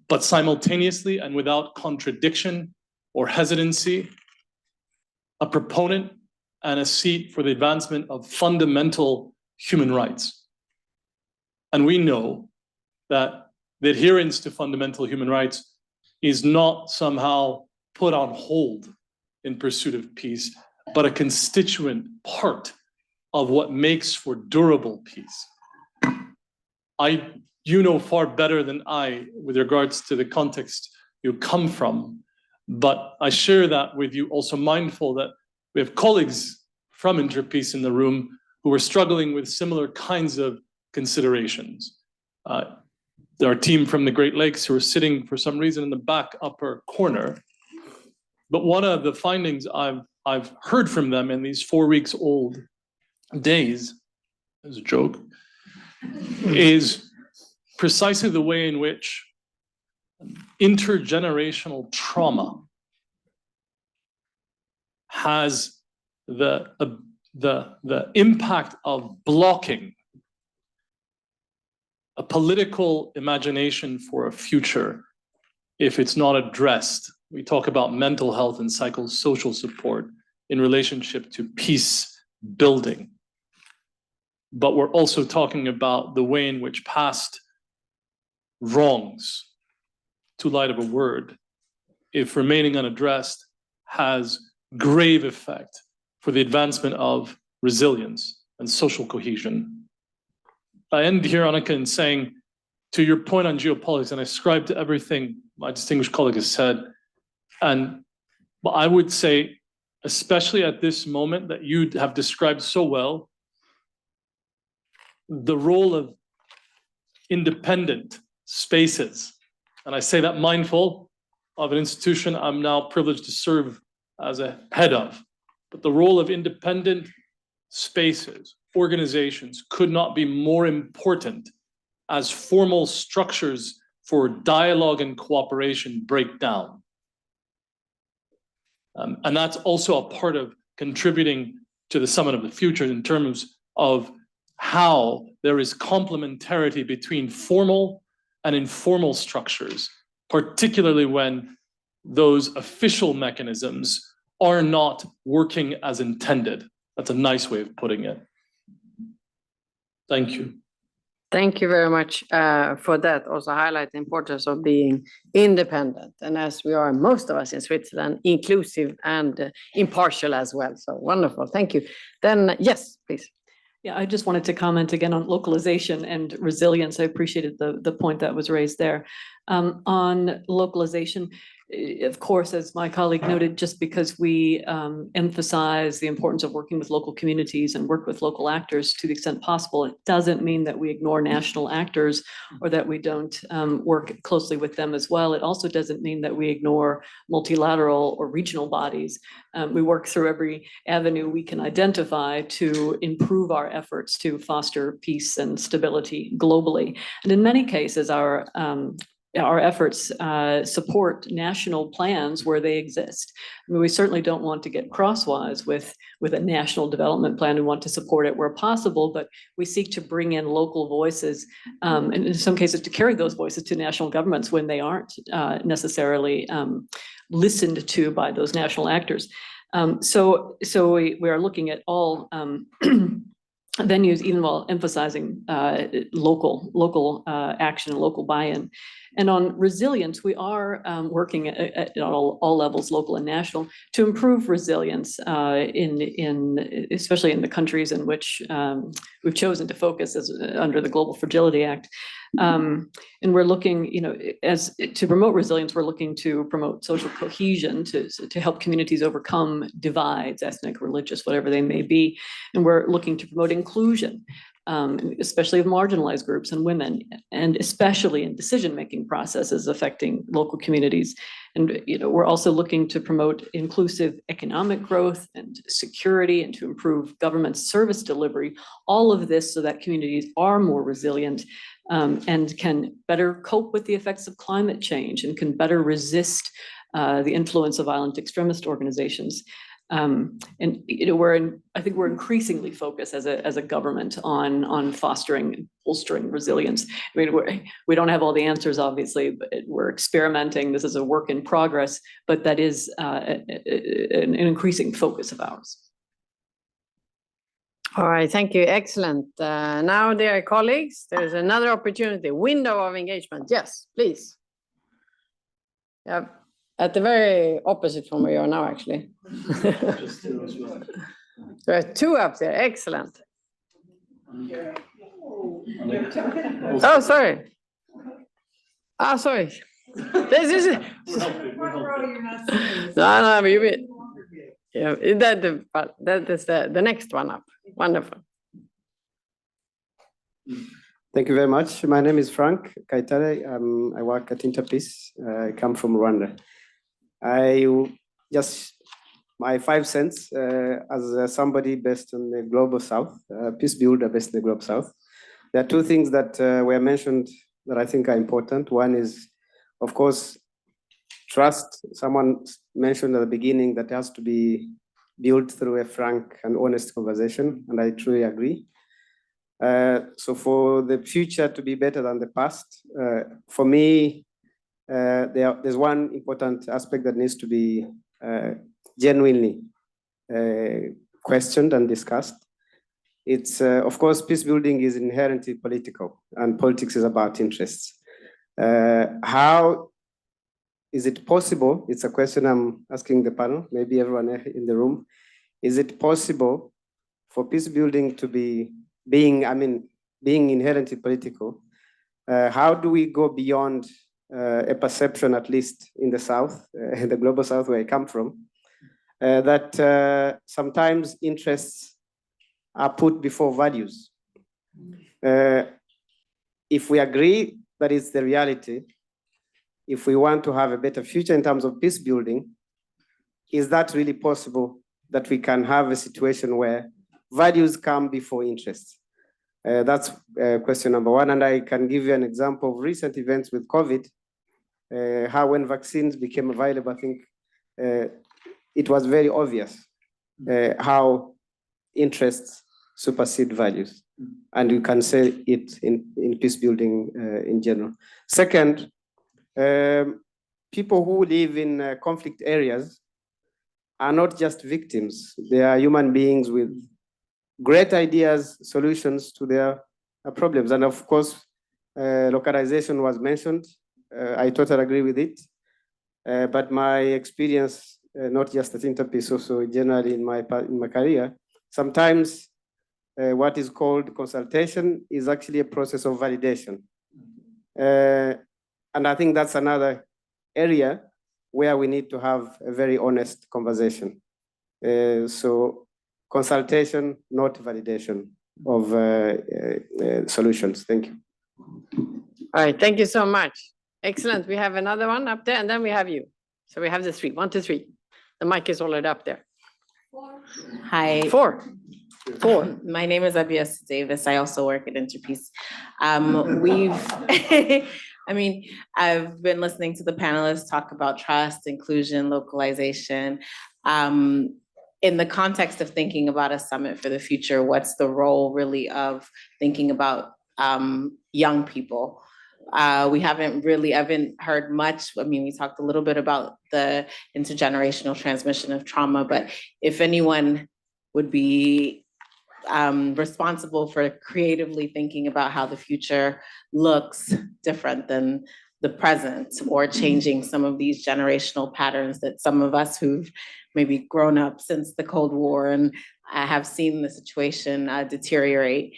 but simultaneously and without contradiction or hesitancy, a proponent and a seat for the advancement of fundamental human rights. And we know that the adherence to fundamental human rights is not somehow put on hold in pursuit of peace, but a constituent part of what makes for durable peace. You know far better than I with regards to the context you come from, but I share that with you, also mindful that we have colleagues from Interpeace in the room who are struggling with similar kinds of considerations. There are a team from the Great Lakes who are sitting for some reason in the back upper corner. But one of the findings I've heard from them in these 4 weeks old days, as a joke, is precisely the way in which intergenerational trauma has the the impact of blocking a political imagination for a future if it's not addressed. We talk about mental health and psychosocial support in relationship to peace building. But we're also talking about the way in which past wrongs, too light of a word, if remaining unaddressed, has grave effect for the advancement of resilience and social cohesion. I end here, Annika, in saying, to your point on geopolitics, and I ascribe to everything my distinguished colleague has said, but I would say, especially at this moment that you have described so well, the role of independent spaces, and I say that mindful of an institution I'm now privileged to serve as a head of, but the role of independent spaces, organizations could not be more important as formal structures for dialogue and cooperation break down. And that's also a part of contributing to the Summit of the Future in terms of how there is complementarity between formal and informal structures, particularly when those official mechanisms are not working as intended. That's a nice way of putting it. Thank you. Thank you very much for that. Also highlight the importance of being independent. And as we are, most of us in Switzerland, inclusive and impartial as well. So wonderful. Thank you. Then, yes, please. Yeah, I just wanted to comment again on localization and resilience. I appreciated the point that was raised there. On localization, of course, as my colleague noted, just because we emphasize the importance of working with local communities and work with local actors to the extent possible, it doesn't mean that we ignore national actors or that we don't work closely with them as well. It also doesn't mean that we ignore multilateral or regional bodies. We work through every avenue we can identify to improve our efforts to foster peace and stability globally. And in many cases, our efforts support national plans where they exist. I mean, we certainly don't want to get crosswise with a national development plan. We want to support it where possible, but we seek to bring in local voices, and in some cases to carry those voices to national governments when they aren't necessarily listened to by those national actors. So we are looking at all venues, even while emphasizing local action and local buy-in. And on resilience, we are working at all levels, local and national, to improve resilience especially in the countries in which we've chosen to focus under the Global Fragility Act. And we're looking, to promote resilience, we're looking to promote social cohesion, to help communities overcome divides, ethnic, religious, whatever they may be. And we're looking to promote inclusion, especially of marginalized groups and women, and especially in decision-making processes affecting local communities. And we're also looking to promote inclusive economic growth and security and to improve government service delivery, all of this so that communities are more resilient and can better cope with the effects of climate change and can better resist the influence of violent extremist organizations. And I think we're increasingly focused as a government on fostering and bolstering resilience. I mean, we don't have all the answers, obviously, but we're experimenting. This is a work in progress, but that is an increasing focus of ours. All right, thank you. Excellent. Now, dear colleagues, there is another opportunity, window of engagement. Yes, please. Yeah, at the very opposite from where you are now, actually. There are two up there. Excellent. Oh, sorry. Ah, sorry. This is it. No, yeah, that is the next one up. Wonderful. Thank you very much. My name is Frank Kaitare. I work at Peace. I come from Rwanda. My 5 cents as somebody based in the Global South, peace builder based in the Global South. There are two things that were mentioned that I think are important. One is, of course, trust. Someone mentioned at the beginning that there has to be built through a frank and honest conversation, and I truly agree. So for the future to be better than the past, for me, there's one important aspect that needs to be genuinely questioned and discussed. It's, of course, peace building is inherently political, and politics is about interests. How is it possible? It's a question I'm asking the panel, maybe everyone in the room. Is it possible for peace building to be being inherently political? How do we go beyond a perception, at least in the South, in the global South where I come from, that sometimes interests are put before values? If we agree that it's the reality, if we want to have a better future in terms of peace building, is that really possible that we can have a situation where values come before interests? That's question number one. And I can give you an example of recent events with COVID, how when vaccines became available, I think it was very obvious how interests supersede values. And you can say it in peace building in general. Second, people who live in conflict areas are not just victims. They are human beings with great ideas, solutions to their problems. And of course, localization was mentioned. I totally agree with it. But my experience, not just at Interpeace, also generally in my career, sometimes what is called consultation is actually a process of validation. And I think that's another area where we need to have a very honest conversation. So consultation, not validation of solutions. Thank you. All right, thank you so much. Excellent. We have another one up there, and then we have you. So we have the three, 1, 2, 3. The mic is already up there. Hi. 4. My name is Abias Davis. I also work at Interpeace. I've been listening to the panelists talk about trust, inclusion, localization. In the context of thinking about a summit for the future, what's the role really of thinking about young people? We haven't heard much. We talked a little bit about the intergenerational transmission of trauma, but if anyone would be responsible for creatively thinking about how the future looks different than the present, or changing some of these generational patterns that some of us who've maybe grown up since the Cold War and have seen the situation deteriorate,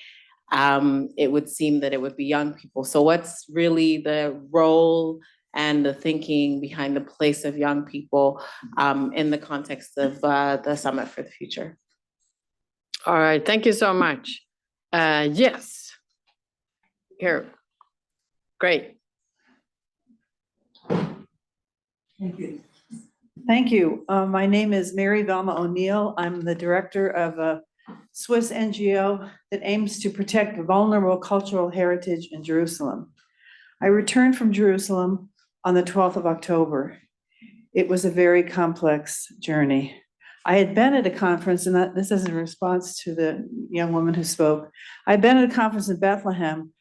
it would seem that it would be young people. So what's really the role and the thinking behind the place of young people in the context of the Summit for the Future? All right, thank you so much. Yes. Here. Great. Thank you. Thank you. My name is Mary Velma O'Neill. I'm the director of a Swiss NGO that aims to protect vulnerable cultural heritage in Jerusalem. I returned from Jerusalem on the 12th of October. It was a very complex journey. I had been at a conference, and this is in response to the young woman who spoke. I'd been at a conference in Bethlehem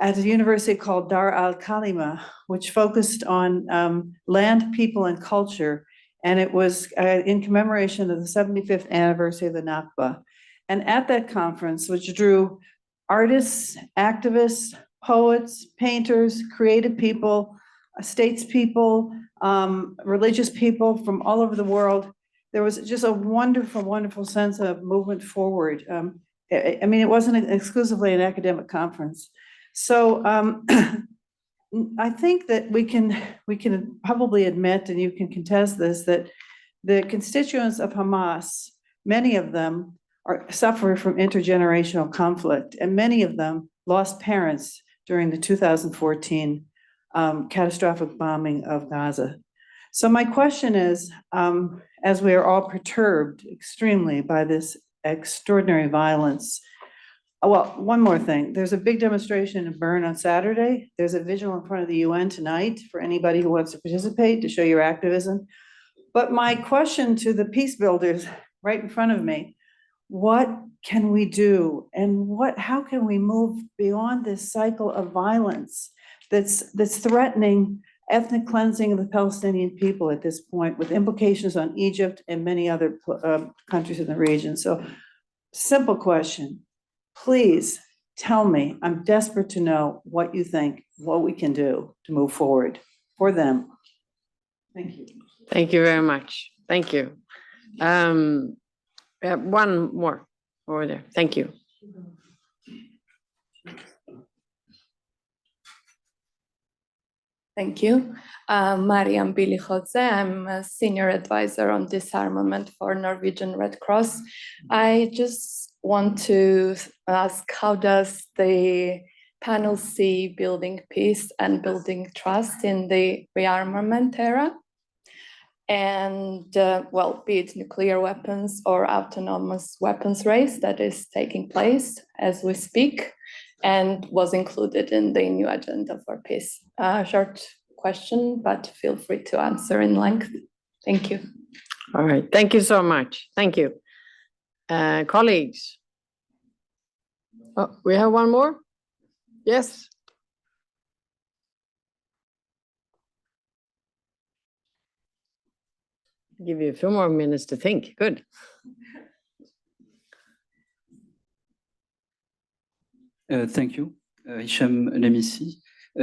at a university called Dar al-Kalima, which focused on land, people, and culture. And it was in commemoration of the 75th anniversary of the Nakba. And at that conference, which drew artists, activists, poets, painters, creative people, statespeople, religious people from all over the world, there was just a wonderful, wonderful sense of movement forward. It wasn't exclusively an academic conference. So I think that we can probably admit, and you can contest this, that the constituents of Hamas, many of them are suffering from intergenerational conflict, and many of them lost parents during the 2014 catastrophic bombing of Gaza. So my question is, as we are all perturbed extremely by this extraordinary violence, well, one more thing. There's a big demonstration in Bern on Saturday. There's a vigil in front of the UN tonight for anybody who wants to participate to show your activism. But my question to the peace builders right in front of me. What can we do? And how can we move beyond this cycle of violence that's threatening ethnic cleansing of the Palestinian people at this point, with implications on Egypt and many other countries in the region? So, simple question, please tell me, I'm desperate to know what you think, what we can do to move forward for them. Thank you. Thank you very much. Thank you. We have one more over there. Thank you. Thank you. Mariam Bilihodze. I'm a senior advisor on disarmament for Norwegian Red Cross. I just want to ask, how does the panel see building peace and building trust in the rearmament era? And well, be it nuclear weapons or autonomous weapons race that is taking place as we speak and was included in the new agenda for peace. Short question, but feel free to answer in length. Thank you. All right. Thank you so much. Thank you. Colleagues. Oh, we have one more? Yes. Give you a few more minutes to think. Good. Thank you. Hicham Lemisi,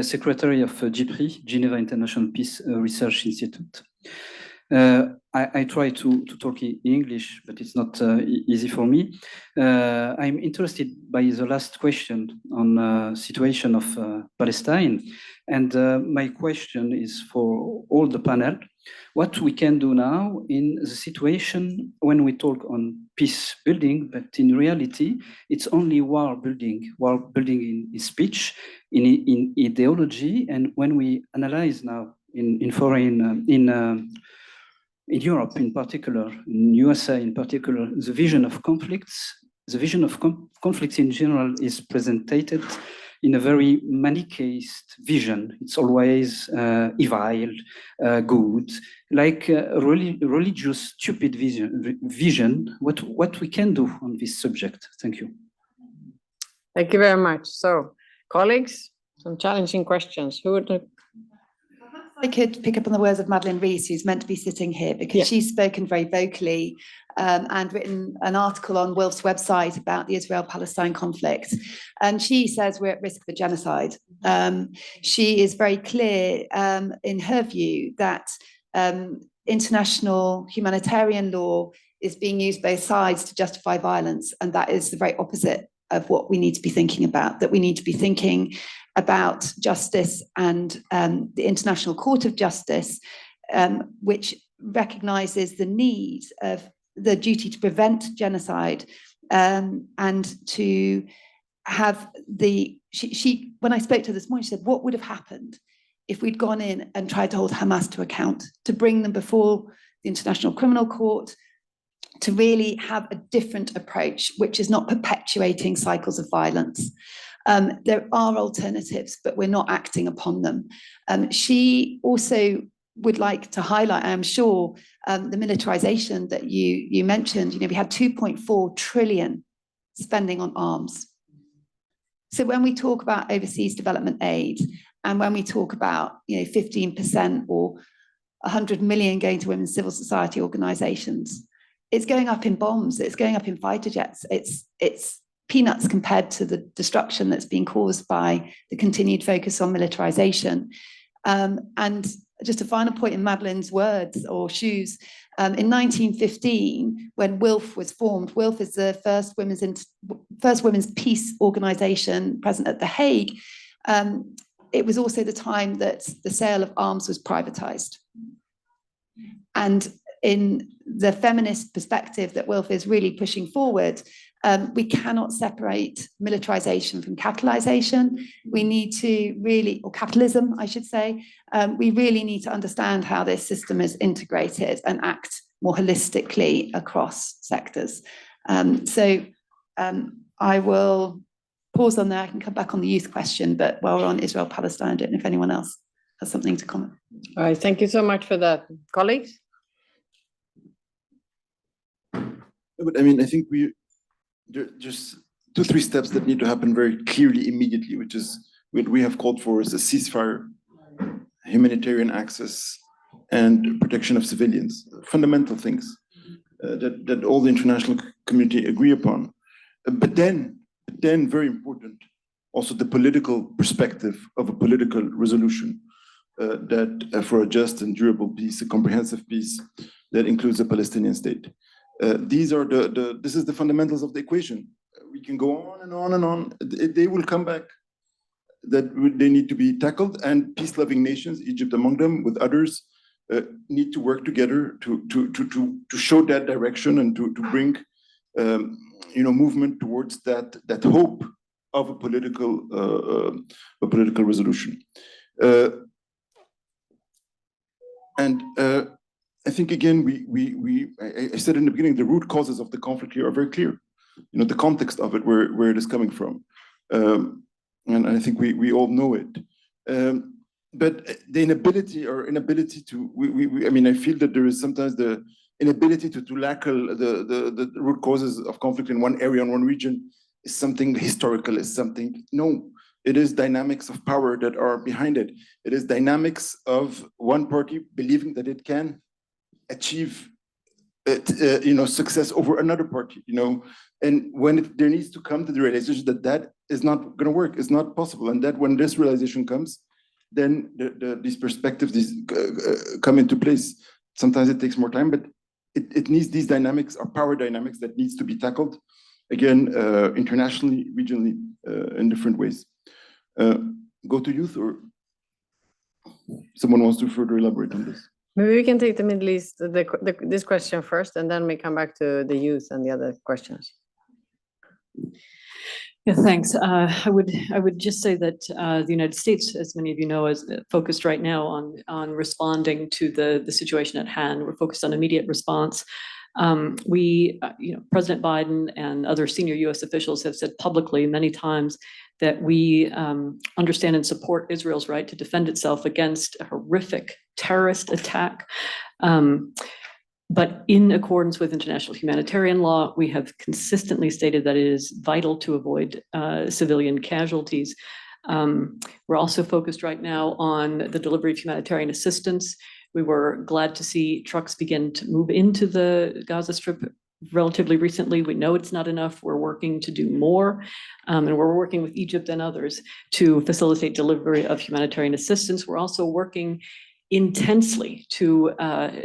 Secretary of GIPRI, Geneva International Peace Research Institute. I try to talk in English, but it's not easy for me. I'm interested by the last question on situation of Palestine. And my question is for all the panel. What we can do now in the situation when we talk on peace building, but in reality, it's only war building in speech, in ideology. And when we analyze now in foreign, in Europe in particular, in USA in particular, the vision of conflicts, conflicts in general is presented in a very manichaeist vision. It's always evil, good, like religious stupid vision. What we can do on this subject? Thank you. Thank you very much. So, colleagues, some challenging questions. Who would? I could pick up on the words of Madeleine Rees, who's meant to be sitting here, because she's spoken very vocally and written an article on Wolf's website about the Israel-Palestine conflict. And she says we're at risk for genocide. She is very clear in her view that international humanitarian law is being used both sides to justify violence. And that is the very opposite of what we need to be thinking about, that we need to be thinking about justice and the International Court of Justice, which recognizes the need of the duty to prevent genocide and to have she when I spoke to her this morning, she said, what would have happened if we'd gone in and tried to hold Hamas to account, to bring them before the International Criminal Court, to really have a different approach, which is not perpetuating cycles of violence. There are alternatives, but we're not acting upon them. She also would like to highlight, I'm sure, the militarization that you mentioned. You know, we had 2.4 trillion spending on arms. So when we talk about overseas development aid, and when we talk about 15% or 100 million going to women's civil society organizations, it's going up in bombs, it's going up in fighter jets, it's peanuts compared to the destruction that's being caused by the continued focus on militarization. And just a final point in Madeleine's words or shoes, in 1915, when WILF was formed, WILF is the first women's peace organization present at The Hague. It was also the time that the sale of arms was privatized. And in the feminist perspective that WILF is really pushing forward, we cannot separate militarization from capitalization. We need to really, or capitalism, I should say, we really need to understand how this system is integrated and act more holistically across sectors. I will pause on there. I can come back on the youth question, but while we're on Israel-Palestine, I don't know if anyone else has something to comment. All right, thank you so much for that. Colleagues? But I mean, I think just 2-3 steps that need to happen very clearly immediately, which is what we have called for is a ceasefire, humanitarian access, and protection of civilians, fundamental things that all the international community agree upon. But then very important, also the political perspective of a political resolution that for a just and durable peace, a comprehensive peace that includes a Palestinian state. These are this is the fundamentals of the equation. We can go on and on and on. They will come back. That they need to be tackled, and peace-loving nations, Egypt among them, with others, need to work together to show that direction and to bring movement towards that hope of a political resolution. And I think again I said in the beginning, the root causes of the conflict here are very clear. The context of it, where it is coming from. And I think we all know it. But the inability to, I mean, I feel that there is sometimes the inability to tackle the root causes of conflict in one area, in one region, is something historical, is something, no, it is dynamics of power that are behind it. It is dynamics of one party believing that it can achieve success over another party, and when there needs to come to the realization that is not going to work, it's not possible, and that when this realization comes, then these perspectives come into place. Sometimes it takes more time, but it needs these dynamics, or power dynamics, that needs to be tackled again, internationally, regionally, in different ways. Go to youth, or someone wants to further elaborate on this? Maybe we can take the Middle East, this question first, and then we come back to the youth and the other questions. Yeah, thanks. I would just say that the United States, as many of you know, is focused right now on responding to the situation at hand. We're focused on immediate response. President Biden and other senior U.S. officials have said publicly many times that we understand and support Israel's right to defend itself against a horrific terrorist attack. But in accordance with international humanitarian law, we have consistently stated that it is vital to avoid civilian casualties. We're also focused right now on the delivery of humanitarian assistance. We were glad to see trucks begin to move into the Gaza Strip relatively recently. We know it's not enough. We're working to do more. And we're working with Egypt and others to facilitate delivery of humanitarian assistance. We're also working intensely to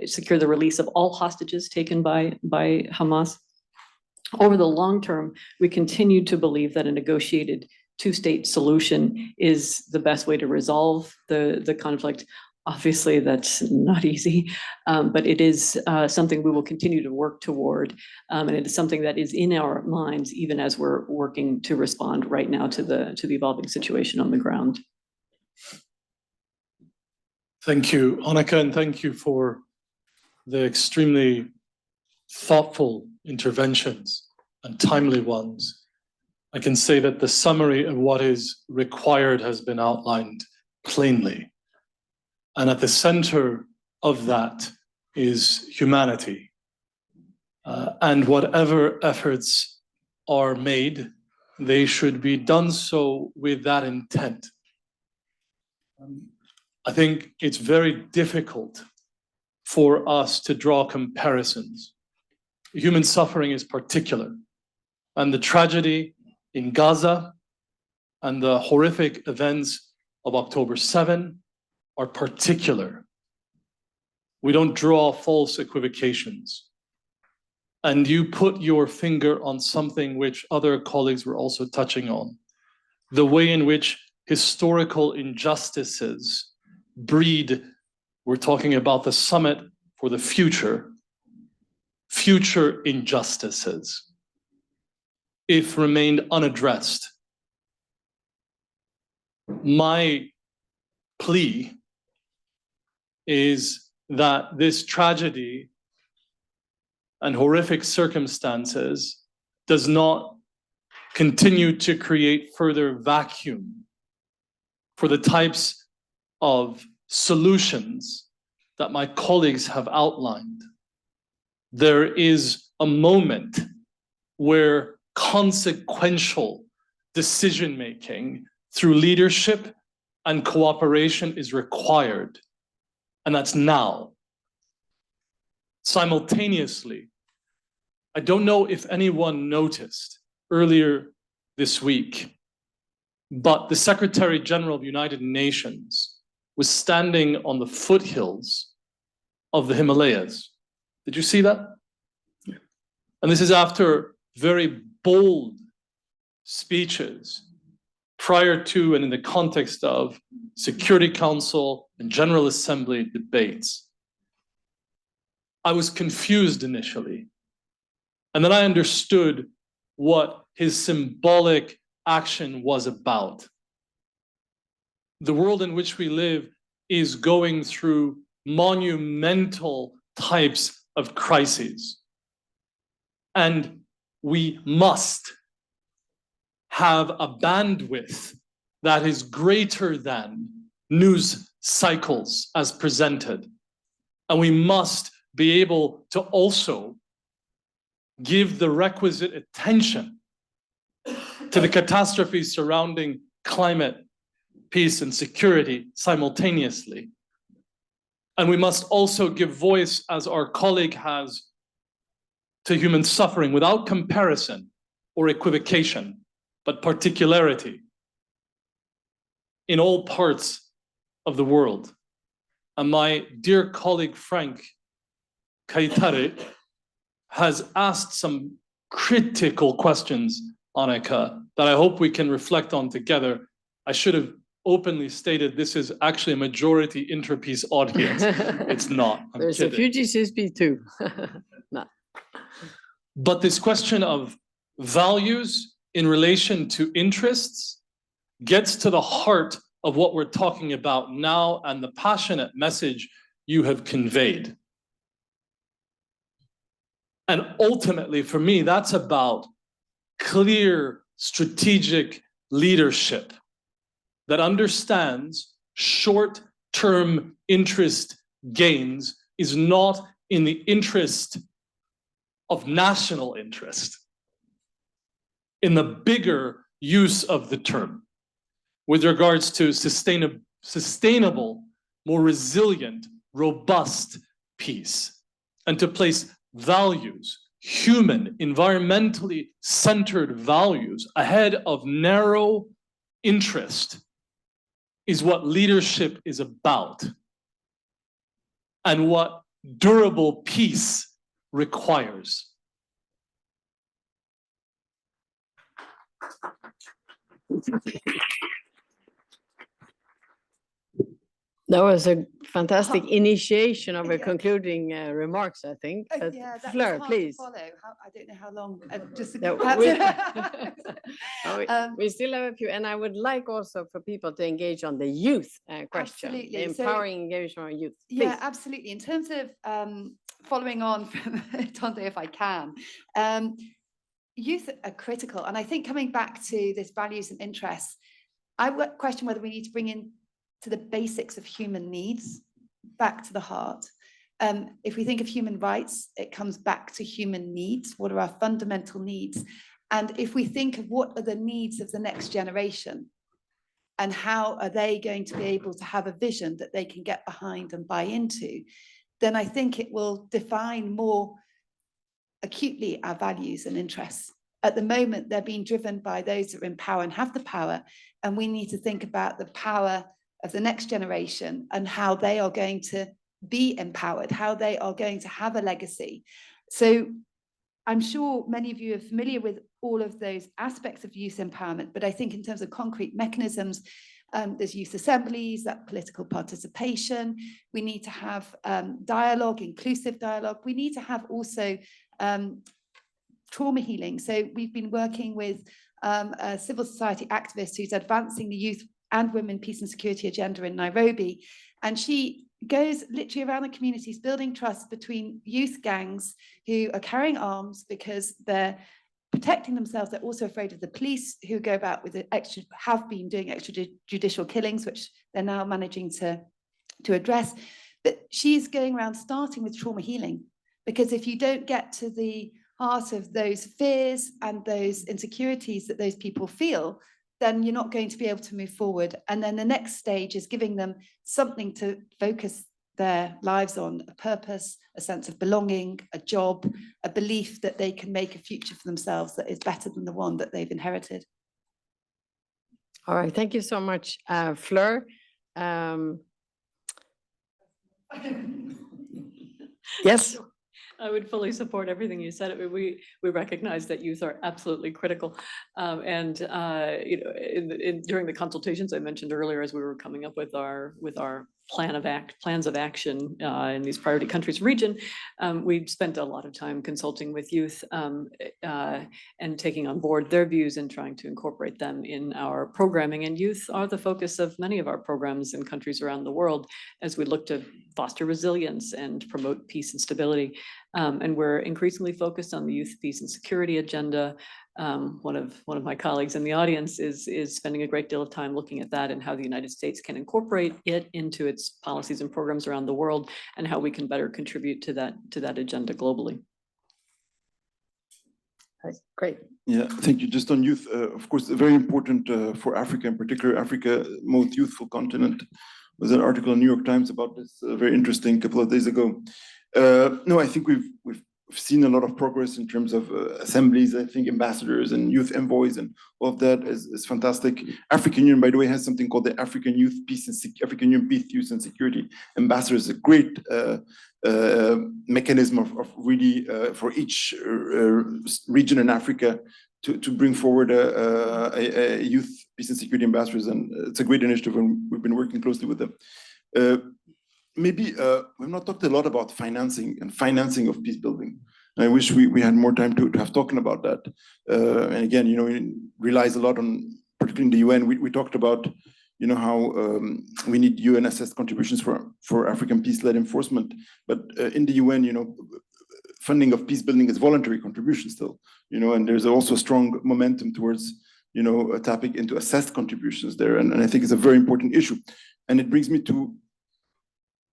secure the release of all hostages taken by Hamas. Over the long term, we continue to believe that a negotiated two-state solution is the best way to resolve the conflict. Obviously, that's not easy, but it is something we will continue to work toward. And it is something that is in our minds, even as we're working to respond right now to the evolving situation on the ground. Thank you, Annika, and thank you for the extremely thoughtful interventions and timely ones. I can say that the summary of what is required has been outlined plainly. And at the center of that is humanity. And whatever efforts are made, they should be done so with that intent. I think it's very difficult for us to draw comparisons. Human suffering is particular, and the tragedy in Gaza and the horrific events of October 7 are particular. We don't draw false equivocations. And you put your finger on something which other colleagues were also touching on, the way in which historical injustices breed, we're talking about the summit for the future injustices, if remained unaddressed. My plea is that this tragedy and horrific circumstances does not continue to create further vacuum for the types of solutions that my colleagues have outlined. There is a moment where consequential decision-making through leadership and cooperation is required, and that's now. Simultaneously, I don't know if anyone noticed earlier this week, but the Secretary General of the United Nations was standing on the foothills of the Himalayas. Did you see that? And this is after very bold speeches prior to and in the context of Security Council and General Assembly debates. I was confused initially, and then I understood what his symbolic action was about. The world in which we live is going through monumental types of crises. And we must have a bandwidth that is greater than news cycles as presented. And we must be able to also give the requisite attention to the catastrophes surrounding climate, peace, and security simultaneously. And we must also give voice, as our colleague has, to human suffering without comparison or equivocation, but particularity in all parts of the world. And my dear colleague, Frank Kaitare, has asked some critical questions, Annika, that I hope we can reflect on together. I should have openly stated this is actually a majority interpeace audience. It's not. I'm There's kidding. a few GCSP too. No. But this question of values in relation to interests gets to the heart of what we're talking about now and the passionate message you have conveyed. And ultimately, for me, that's about clear strategic leadership that understands short-term interest gains is not in the interest of national interest, in the bigger use of the term, with regards to sustainable, more resilient, robust peace, and to place values, human, environmentally centered values ahead of narrow interest is what leadership is about and what durable peace requires. That was a fantastic Oh. initiation of a Yeah. concluding remarks, I think. Yeah, that Fleur, was hard please. to follow. I don't know how long. Just No, perhaps- we still have a few, and I would like also for people to engage on the youth question, the Absolutely. So- empowering engagement on youth. Yeah, Please. absolutely. In terms of following on from Tonde, if I can, youth are critical. And I think coming back to this values and interests, I would question whether we need to bring in to the basics of human needs, back to the heart. If we think of human rights, it comes back to human needs. What are our fundamental needs? And if we think of what are the needs of the next generation, and how are they going to be able to have a vision that they can get behind and buy into, then I think it will define more acutely our values and interests. At the moment, they're being driven by those that are in power and have the power, and we need to think about the power of the next generation and how they are going to be empowered, how they are going to have a legacy. So I'm sure many of you are familiar with all of those aspects of youth empowerment, but I think in terms of concrete mechanisms, there's youth assemblies, that political participation. We need to have dialogue, inclusive dialogue. We need to have also trauma healing. So we've been working with a civil society activist who's advancing the youth and women peace and security agenda in Nairobi. And she goes literally around the communities, building trust between youth gangs who are carrying arms because they're protecting themselves. They're also afraid of the police who go about with have been doing extrajudicial killings, which they're now managing to address. But she's going around starting with trauma healing, because if you don't get to the heart of those fears and those insecurities that those people feel, then you're not going to be able to move forward. And then the next stage is giving them something to focus their lives on, a purpose, a sense of belonging, a job, a belief that they can make a future for themselves that is better than the one that they've inherited. All right, thank you so much, Fleur. Yes. I would fully support everything you said. I mean, we recognize that youth are absolutely critical. During the consultations I mentioned earlier, as we were coming up with our plans of action in these priority countries region, we spent a lot of time consulting with youth and taking on board their views and trying to incorporate them in our programming. And youth are the focus of many of our programs in countries around the world as we look to foster resilience and promote peace and stability. And we're increasingly focused on the youth, peace and security agenda. One of my colleagues in the audience is spending a great deal of time looking at that and how the United States can incorporate it into its policies and programs around the world, and how we can better contribute to that agenda globally. Great. Yeah, thank you. Just on youth, of course, very important for Africa, in particular, Africa, most youthful continent. Was an article in New York Times about this, very interesting, a couple of days ago. No, I think we've seen a lot of progress in terms of assemblies. I think ambassadors and youth envoys and all of that is fantastic. African Union, by the way, has something called the African Youth Peace and African Union Peace, Youth and Security Ambassadors. A great mechanism of really for each region in Africa to bring forward a youth peace and security ambassadors, and it's a great initiative, and we've been working closely with them. Maybe we've not talked a lot about financing of peace building. I wish we had more time to have talking about that. And again, it relies a lot on, particularly in the UN, we talked about, how we need UN-assessed contributions for African peace-led enforcement. But in the UN, funding of peace building is voluntary contribution still, and there's also strong momentum towards, tapping into assessed contributions there. And I think it's a very important issue. And it brings me to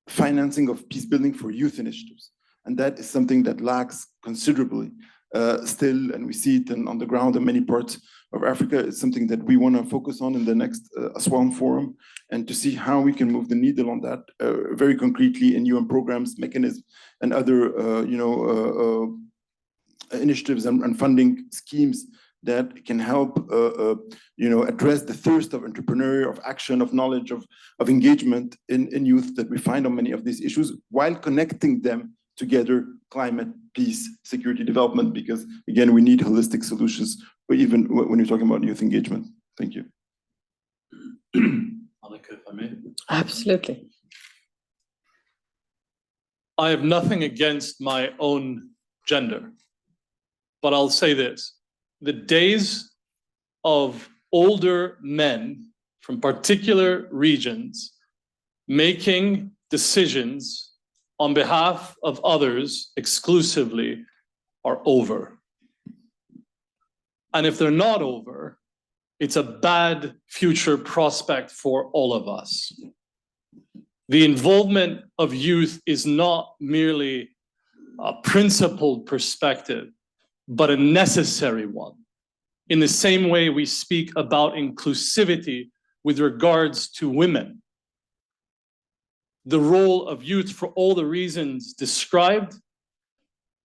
financing of peace building for youth initiatives. And that is something that lacks considerably still, and we see it on the ground in many parts of Africa. It's something that we want to focus on in the next Aswan Forum, and to see how we can move the needle on that very concretely in UN programs, mechanisms, and other initiatives and funding schemes that can help address the thirst of entrepreneurial, of action, of knowledge, of engagement in youth that we find on many of these issues, while connecting them together, climate, peace, security, development, because again, we need holistic solutions, but even when you're talking about youth engagement. Thank you. If I may. Absolutely. I have nothing against my own gender, but I'll say this. The days of older men from particular regions making decisions on behalf of others exclusively are over. And if they're not over, it's a bad future prospect for all of us. The involvement of youth is not merely a principled perspective, but a necessary one. In the same way we speak about inclusivity with regards to women. The role of youth, for all the reasons described,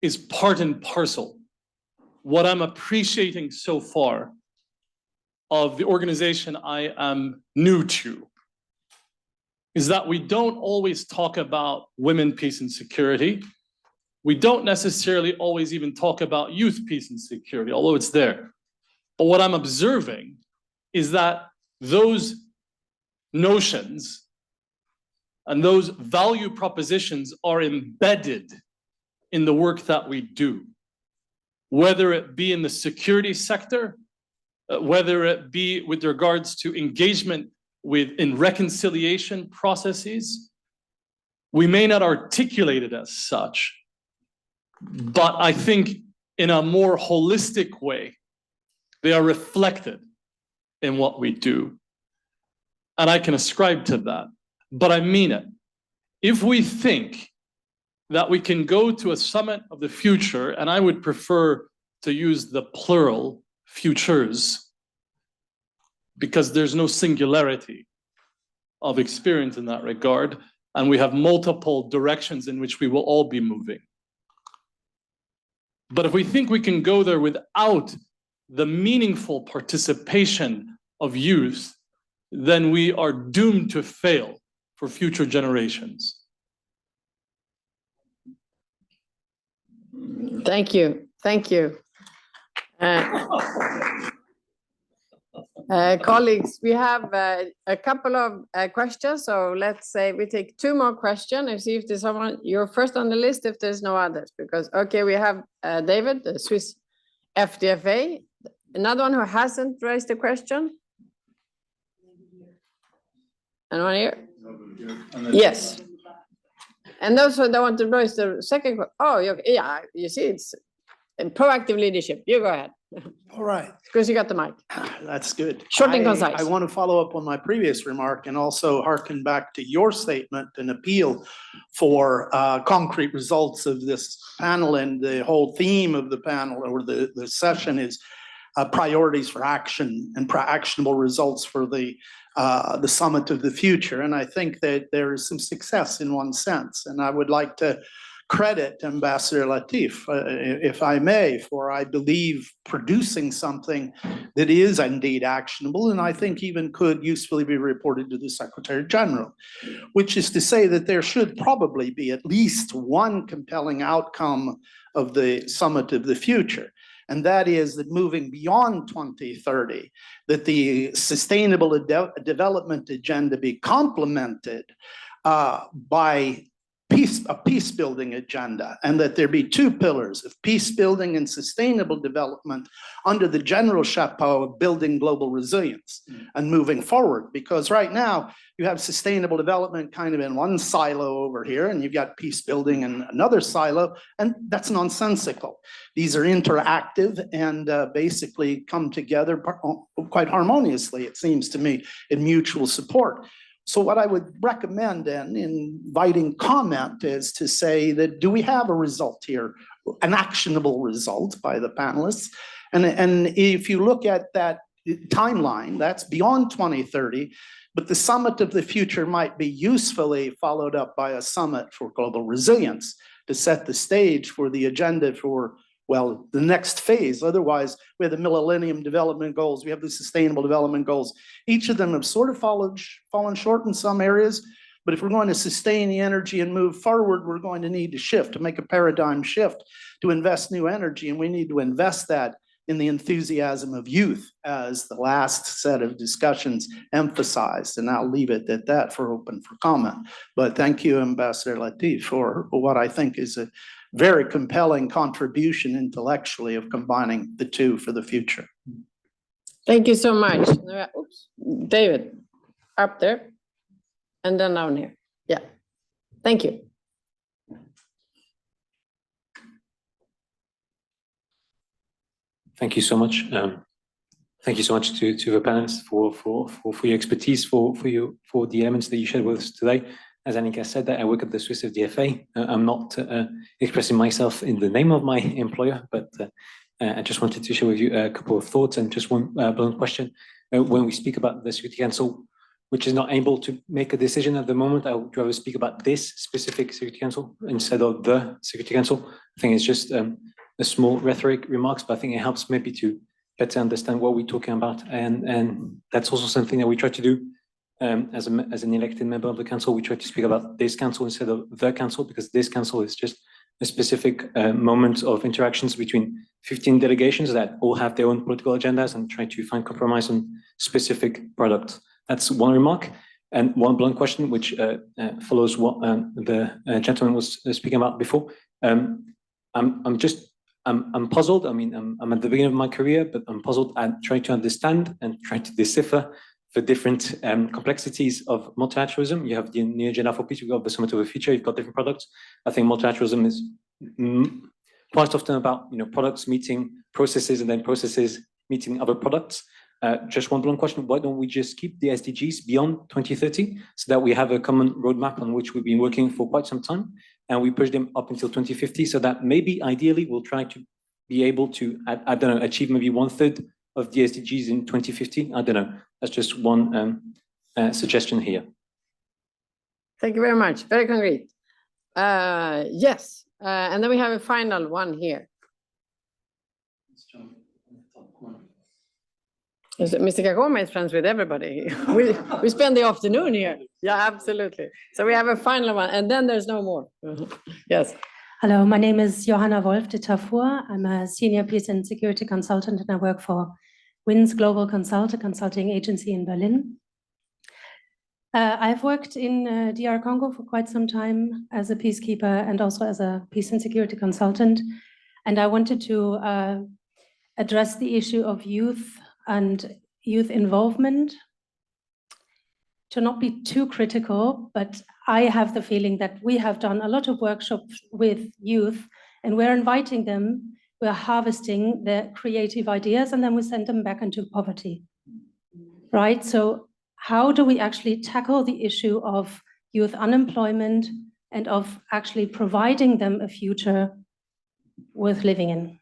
is part and parcel. What I'm appreciating so far of the organization I am new to is that we don't always talk about women, peace, and security. We don't necessarily always even talk about youth, peace, and security, although it's there. But what I'm observing is that those notions and those value propositions are embedded in the work that we do, whether it be in the security sector, whether it be with regards to engagement in reconciliation processes. We may not articulate it as such, but I think in a more holistic way, they are reflected in what we do. And I can ascribe to that, but I mean it. If we think that we can go to a summit of the future, and I would prefer to use the plural futures, because there's no singularity of experience in that regard, and we have multiple directions in which we will all be moving. But if we think we can go there without the meaningful participation of youth, then we are doomed to fail for future generations. Thank you. Thank you. Colleagues, we have a couple of questions, so let's say we take two more questions and see if there's someone, you're first on the list if there's no others, because, okay, we have David, the Swiss FDFA, another one who hasn't raised a question. Anyone here? Yes. And those who don't want to raise the second, yeah, you see, it's proactive leadership. You go ahead. All right. Because you got the mic. That's good. Short and concise. I want to follow up on my previous remark and also hearken back to your statement and appeal for concrete results of this panel. And the whole theme of the panel or the session is priorities for action and actionable results for the summit of the future. And I think that there is some success in one sense. And I would like to credit Ambassador Latif, if I may, for, I believe, producing something that is indeed actionable, and I think even could usefully be reported to the Secretary General, which is to say that there should probably be at least one compelling outcome of the summit of the future. And that is that moving beyond 2030, that the sustainable development agenda be complemented by a peace-building agenda, and that there be two pillars of peace-building and sustainable development under the general chapeau of building global resilience and moving forward. Because right now, you have sustainable development kind of in one silo over here, and you've got peace-building in another silo, and that's nonsensical. These are interactive and basically come together quite harmoniously, it seems to me, in mutual support. So what I would recommend then in inviting comment is to say that, do we have a result here, an actionable result by the panelists? And if you look at that timeline, that's beyond 2030, but the summit of the future might be usefully followed up by a summit for global resilience to set the stage for the agenda for, well, the next phase. Otherwise, we have the Millennium Development Goals, we have the Sustainable Development Goals. Each of them have sort of fallen short in some areas, but if we're going to sustain the energy and move forward, we're going to need to shift, to make a paradigm shift, to invest new energy, and we need to invest that in the enthusiasm of youth, as the last set of discussions emphasized. And I'll leave it at that for open for comment. But thank you, Ambassador Latif, for what I think is a very compelling contribution intellectually of combining the two for the future. Thank you so much. Oops. David, up there, and then down here. Yeah, thank you. Thank you so much. Thank you so much to the panelists for your expertise, for the elements that you shared with us today. As Annika said, that I work at the Swiss FDFA. I'm not expressing myself in the name of my employer, but I just wanted to share with you a couple of thoughts and just one blunt question. When we speak about the Security Council, which is not able to make a decision at the moment, I would rather speak about this specific Security Council instead of the Security Council. I think it's just a small rhetoric remarks, but I think it helps maybe to better understand what we're talking about. And that's also something that we try to do as an elected member of the council. We try to speak about this council instead of the council, because this council is just a specific moment of interactions between 15 delegations that all have their own political agendas and try to find compromise on specific products. That's one remark. And one blunt question, which follows what the gentleman was speaking about before. I'm puzzled. I mean, I'm at the beginning of my career, but I'm puzzled at trying to understand and trying to decipher the different complexities of multilateralism. You have the new agenda for peace, you've got the summit of the future, you've got different products. I think multilateralism is quite often about products meeting processes and then processes meeting other products. Just one blunt question, why don't we just keep the SDGs beyond 2030 so that we have a common roadmap on which we've been working for quite some time? and we push them up until 2050, so that maybe ideally we'll try to be able to, I don't know, achieve maybe 1/3 of the SDGs in 2050. I don't know. That's just one suggestion here. Thank you very much. Very concrete. Yes, and then we have a final one here. Mr. Kagome is friends with everybody. We spend the afternoon here. Yeah, absolutely. So we have a final one, and then there's no more. Yes. Hello, my name is Johanna Wolf de Tafur. I'm a senior peace and security consultant, and I work for WINS Global Consult, a consulting agency in Berlin. I've worked in DR Congo for quite some time as a peacekeeper and also as a peace and security consultant. And I wanted to address the issue of youth and youth involvement. To not be too critical, but I have the feeling that we have done a lot of workshops with youth and we're inviting them, we're harvesting their creative ideas and then we send them back into poverty, right? So how do we actually tackle the issue of youth unemployment and of actually providing them a future worth living in?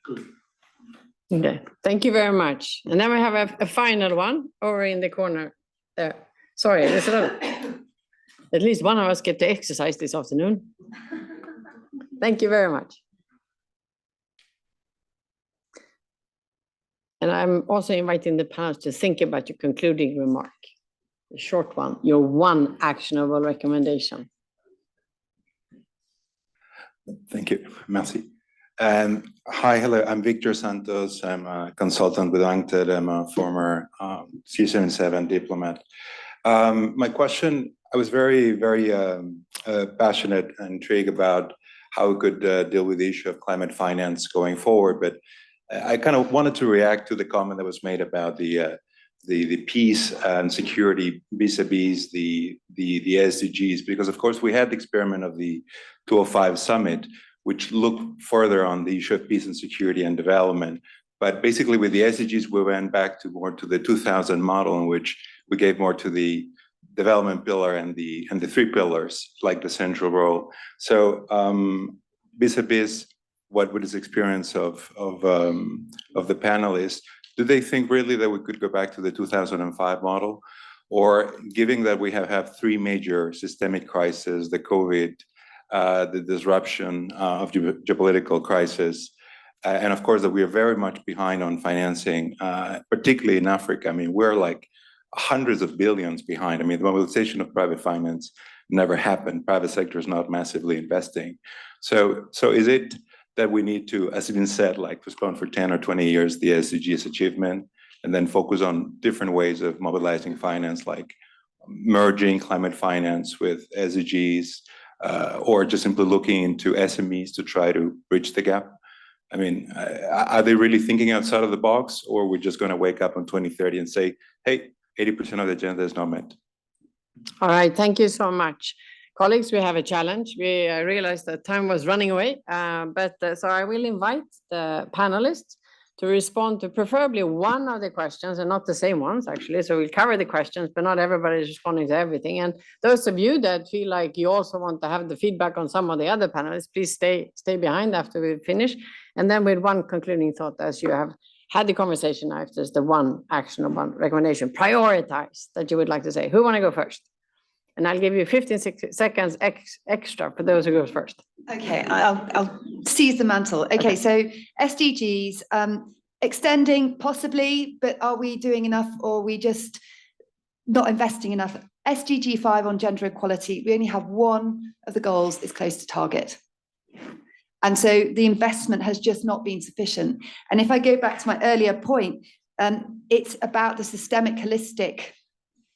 Okay, thank you very much. And then we have a final one over in the corner there. Sorry, at least one of us get to exercise this afternoon. Thank you very much. And I'm also inviting the panel to think about your concluding remark, the short one, your one actionable recommendation. Thank you, merci. Hi, hello, I'm Victor Santos. I'm a consultant with UNCTAD. I'm a former C77 diplomat. My question, I was very passionate and intrigued about how we could deal with the issue of climate finance going forward, but I kind of wanted to react to the comment that was made about the peace and security vis-a-vis the SDGs, because of course we had the experiment of the 205 summit, which looked further on the issue of peace and security and development. But basically with the SDGs, we went back to more to the 2000 model in which we gave more to the development pillar and the 3 pillars, like the central role. So vis-a-vis what is experience of the panelists, do they think really that we could go back to the 2005 model? Or given that we have 3 major systemic crises, the COVID, the disruption of geopolitical crisis, and of course that we are very much behind on financing, particularly in Africa. I mean, we're like hundreds of billions behind. I mean, the mobilization of private finance never happened. Private sector is not massively investing. So is it that we need to, as has been said, like postpone for 10 or 20 years the SDGs achievement, and then focus on different ways of mobilizing finance, like merging climate finance with SDGs, or just simply looking into SMEs to try to bridge the gap? I mean, are they really thinking outside of the box, or are we just going to wake up in 2030 and say, hey, 80% of the agenda is not met? All right, thank you so much. Colleagues, we have a challenge. We realized that time was running away, so I will invite the panelists to respond to preferably one of the questions and not the same ones, actually. So we'll cover the questions, but not everybody is responding to everything. And those of you that feel like you also want to have the feedback on some of the other panelists, please stay behind after we finish. And then with one concluding thought, as you have had the conversation now, if there's the one actionable recommendation, prioritize that you would like to say. Who want to go first? And I'll give you 15 seconds extra for those who go first. Okay, I'll seize the mantle. Okay, so SDGs, extending possibly, but are we doing enough, or are we just not investing enough? SDG 5 on gender equality, we only have one of the goals is close to target. And so the investment has just not been sufficient. And if I go back to my earlier point, it's about the systemic, holistic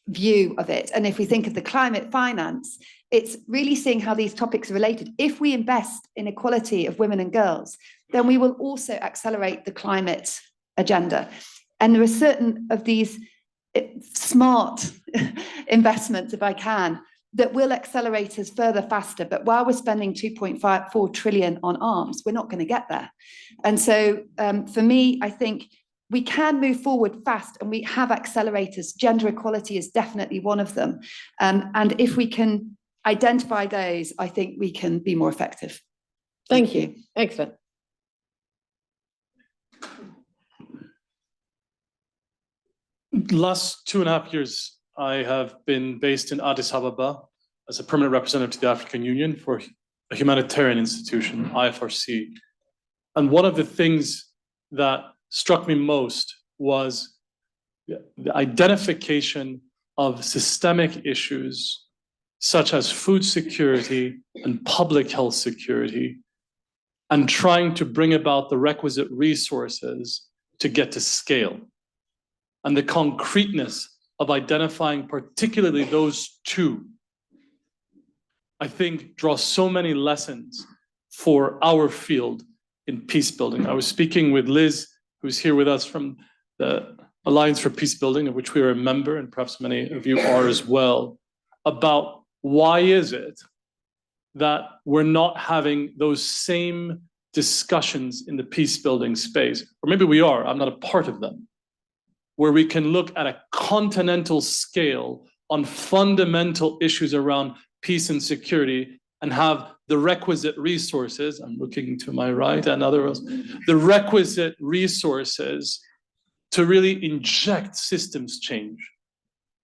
view of it. And if we think of the climate finance, it's really seeing how these topics are related. If we invest in equality of women and girls, then we will also accelerate the climate agenda. And there are certain of these smart investments, if I can, that will accelerate us further faster. But while we're spending 2.4 trillion on arms, we're not going to get there. And so for me, I think we can move forward fast, and we have accelerators. Gender equality is definitely one of them. And if we can identify those, I think we can be more effective. Thank you. Excellent. Last 2.5 years, I have been based in Addis Ababa as a permanent representative to the African Union for a humanitarian institution, IFRC. And one of the things that struck me most was the identification of systemic issues such as food security and public health security, and trying to bring about the requisite resources to get to scale. And the concreteness of identifying particularly those two, I think, draws so many lessons for our field in peace building. I was speaking with Liz, who's here with us from the Alliance for Peace Building, of which we are a member, and perhaps many of you are as well, about why is it that we're not having those same discussions in the peace building space? Or maybe we are, I'm not a part of them, where we can look at a continental scale on fundamental issues around peace and security and have the requisite resources, I'm looking to my right and others, the requisite resources to really inject systems change.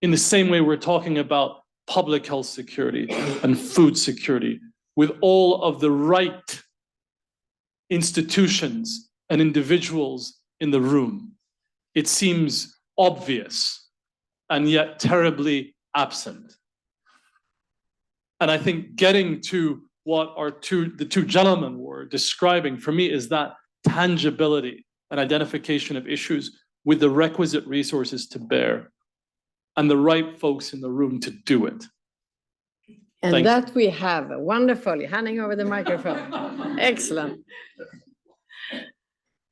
In the same way we're talking about public health security and food security, with all of the right institutions and individuals in the room. It seems obvious and yet terribly absent. And I think getting to what the two gentlemen were describing for me is that tangibility and identification of issues with the requisite resources to bear and the right folks in the room to do it. And Thank that we have wonderfully, handing over the microphone. Excellent.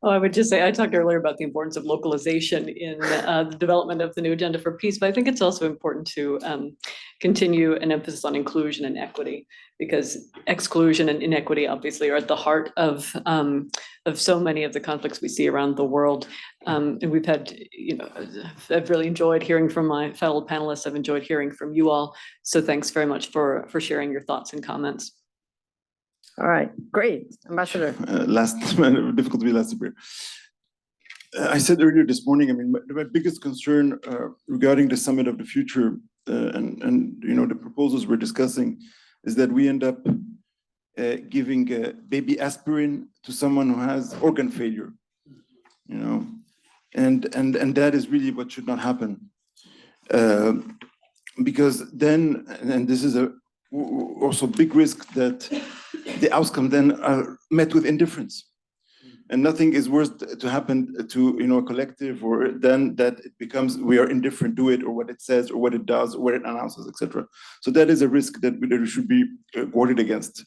Oh, I would just say, I talked earlier about the importance of localization in the development of the new agenda for peace, but I think it's also important to continue an emphasis on inclusion and equity, because exclusion and inequity obviously are at the heart of so many of the conflicts we see around the world. And we've had, I've really enjoyed hearing from my fellow panelists. I've enjoyed hearing from you all. So thanks very much for sharing your thoughts and comments. All right, great, Ambassador. Difficult to be last here. I said earlier this morning, I mean, my biggest concern regarding the summit of the future and the proposals we're discussing is that we end up giving baby aspirin to someone who has organ failure, and that is really what should not happen, because then, and this is also big risk that the outcome then are met with indifference, and nothing is worse to happen to a collective, or then that it becomes we are indifferent to it, or what it says, or what it does, or what it announces, etc. So that is a risk that we should be guarded against.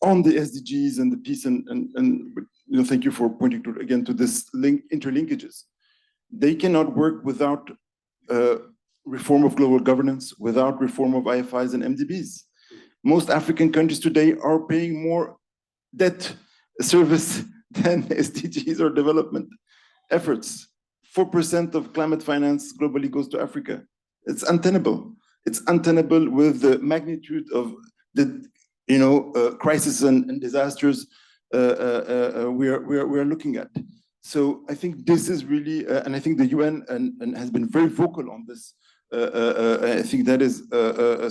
On the SDGs and the peace, and thank you for pointing to again to this interlinkages. They cannot work without reform of global governance, without reform of IFIs and MDBs. Most African countries today are paying more debt service than SDGs or development efforts. 4% of climate finance globally goes to Africa. It's untenable. It's untenable with the magnitude of the crises and disasters we are looking at. So I think this is really, and I think the UN and has been very vocal on this. I think that is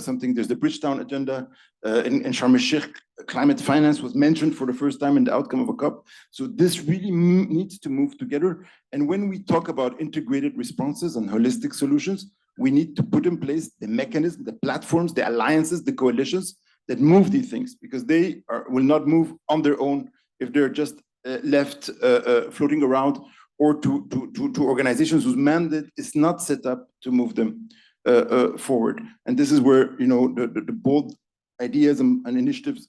something. There's the Bridgetown agenda in Sharm el-Sheikh. Climate finance was mentioned for the first time in the outcome of a COP. So this really needs to move together. And when we talk about integrated responses and holistic solutions, we need to put in place the mechanisms, the platforms, the alliances, the coalitions that move these things, because they will not move on their own if they're just left floating around, or to organizations whose mandate is not set up to move them forward. And this is where the bold ideas and initiatives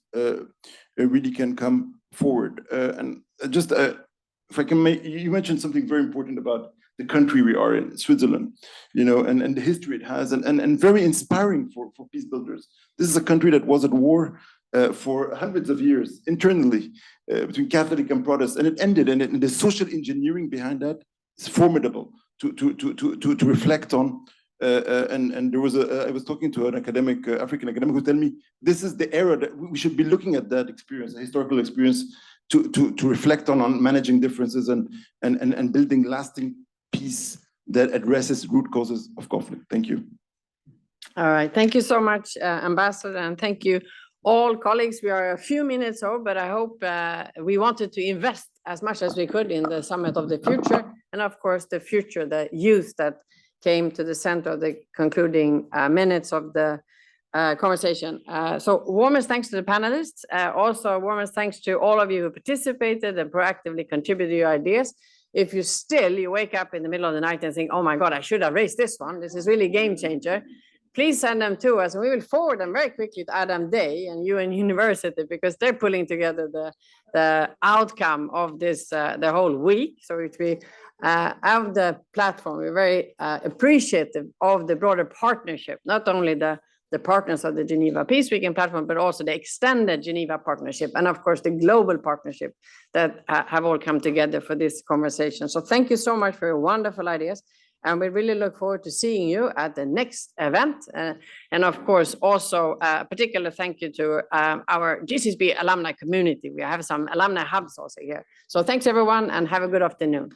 really can come forward. And just if I can make, you mentioned something very important about the country we are in, Switzerland, and the history it has, and very inspiring for peace builders. This is a country that was at war for hundreds of years internally between Catholic and Protestant, and it ended. And the social engineering behind that is formidable to reflect on And there was I was talking to an academic, African academic, who told me this is the era that we should be looking at that experience, the historical experience, to reflect on managing differences and building lasting peace that addresses root causes of conflict. Thank you. All right, thank you so much, Ambassador, and thank you all colleagues. We are a few minutes over, but I hope we wanted to invest as much as we could in the Summit of the Future, and of course the future, the youth that came to the center of the concluding minutes of the conversation. So warmest thanks to the panelists. Also warmest thanks to all of you who participated and proactively contributed your ideas. If you wake up in the middle of the night and think, oh my God, I should have raised this one. This is really a game changer. Please send them to us and we will forward them very quickly to Adam Day and UN University, because they're pulling together the outcome of this, the whole week. So if we have the platform, we're very appreciative of the broader partnership, not only the partners of the Geneva Peace Weekend platform, but also the extended Geneva partnership, and of course the global partnership that have all come together for this conversation. So thank you so much for your wonderful ideas. And we really look forward to seeing you at the next event. And of course, also a particular thank you to our GCSB alumni community. We have some alumni hubs also here. So thanks everyone and have a good afternoon.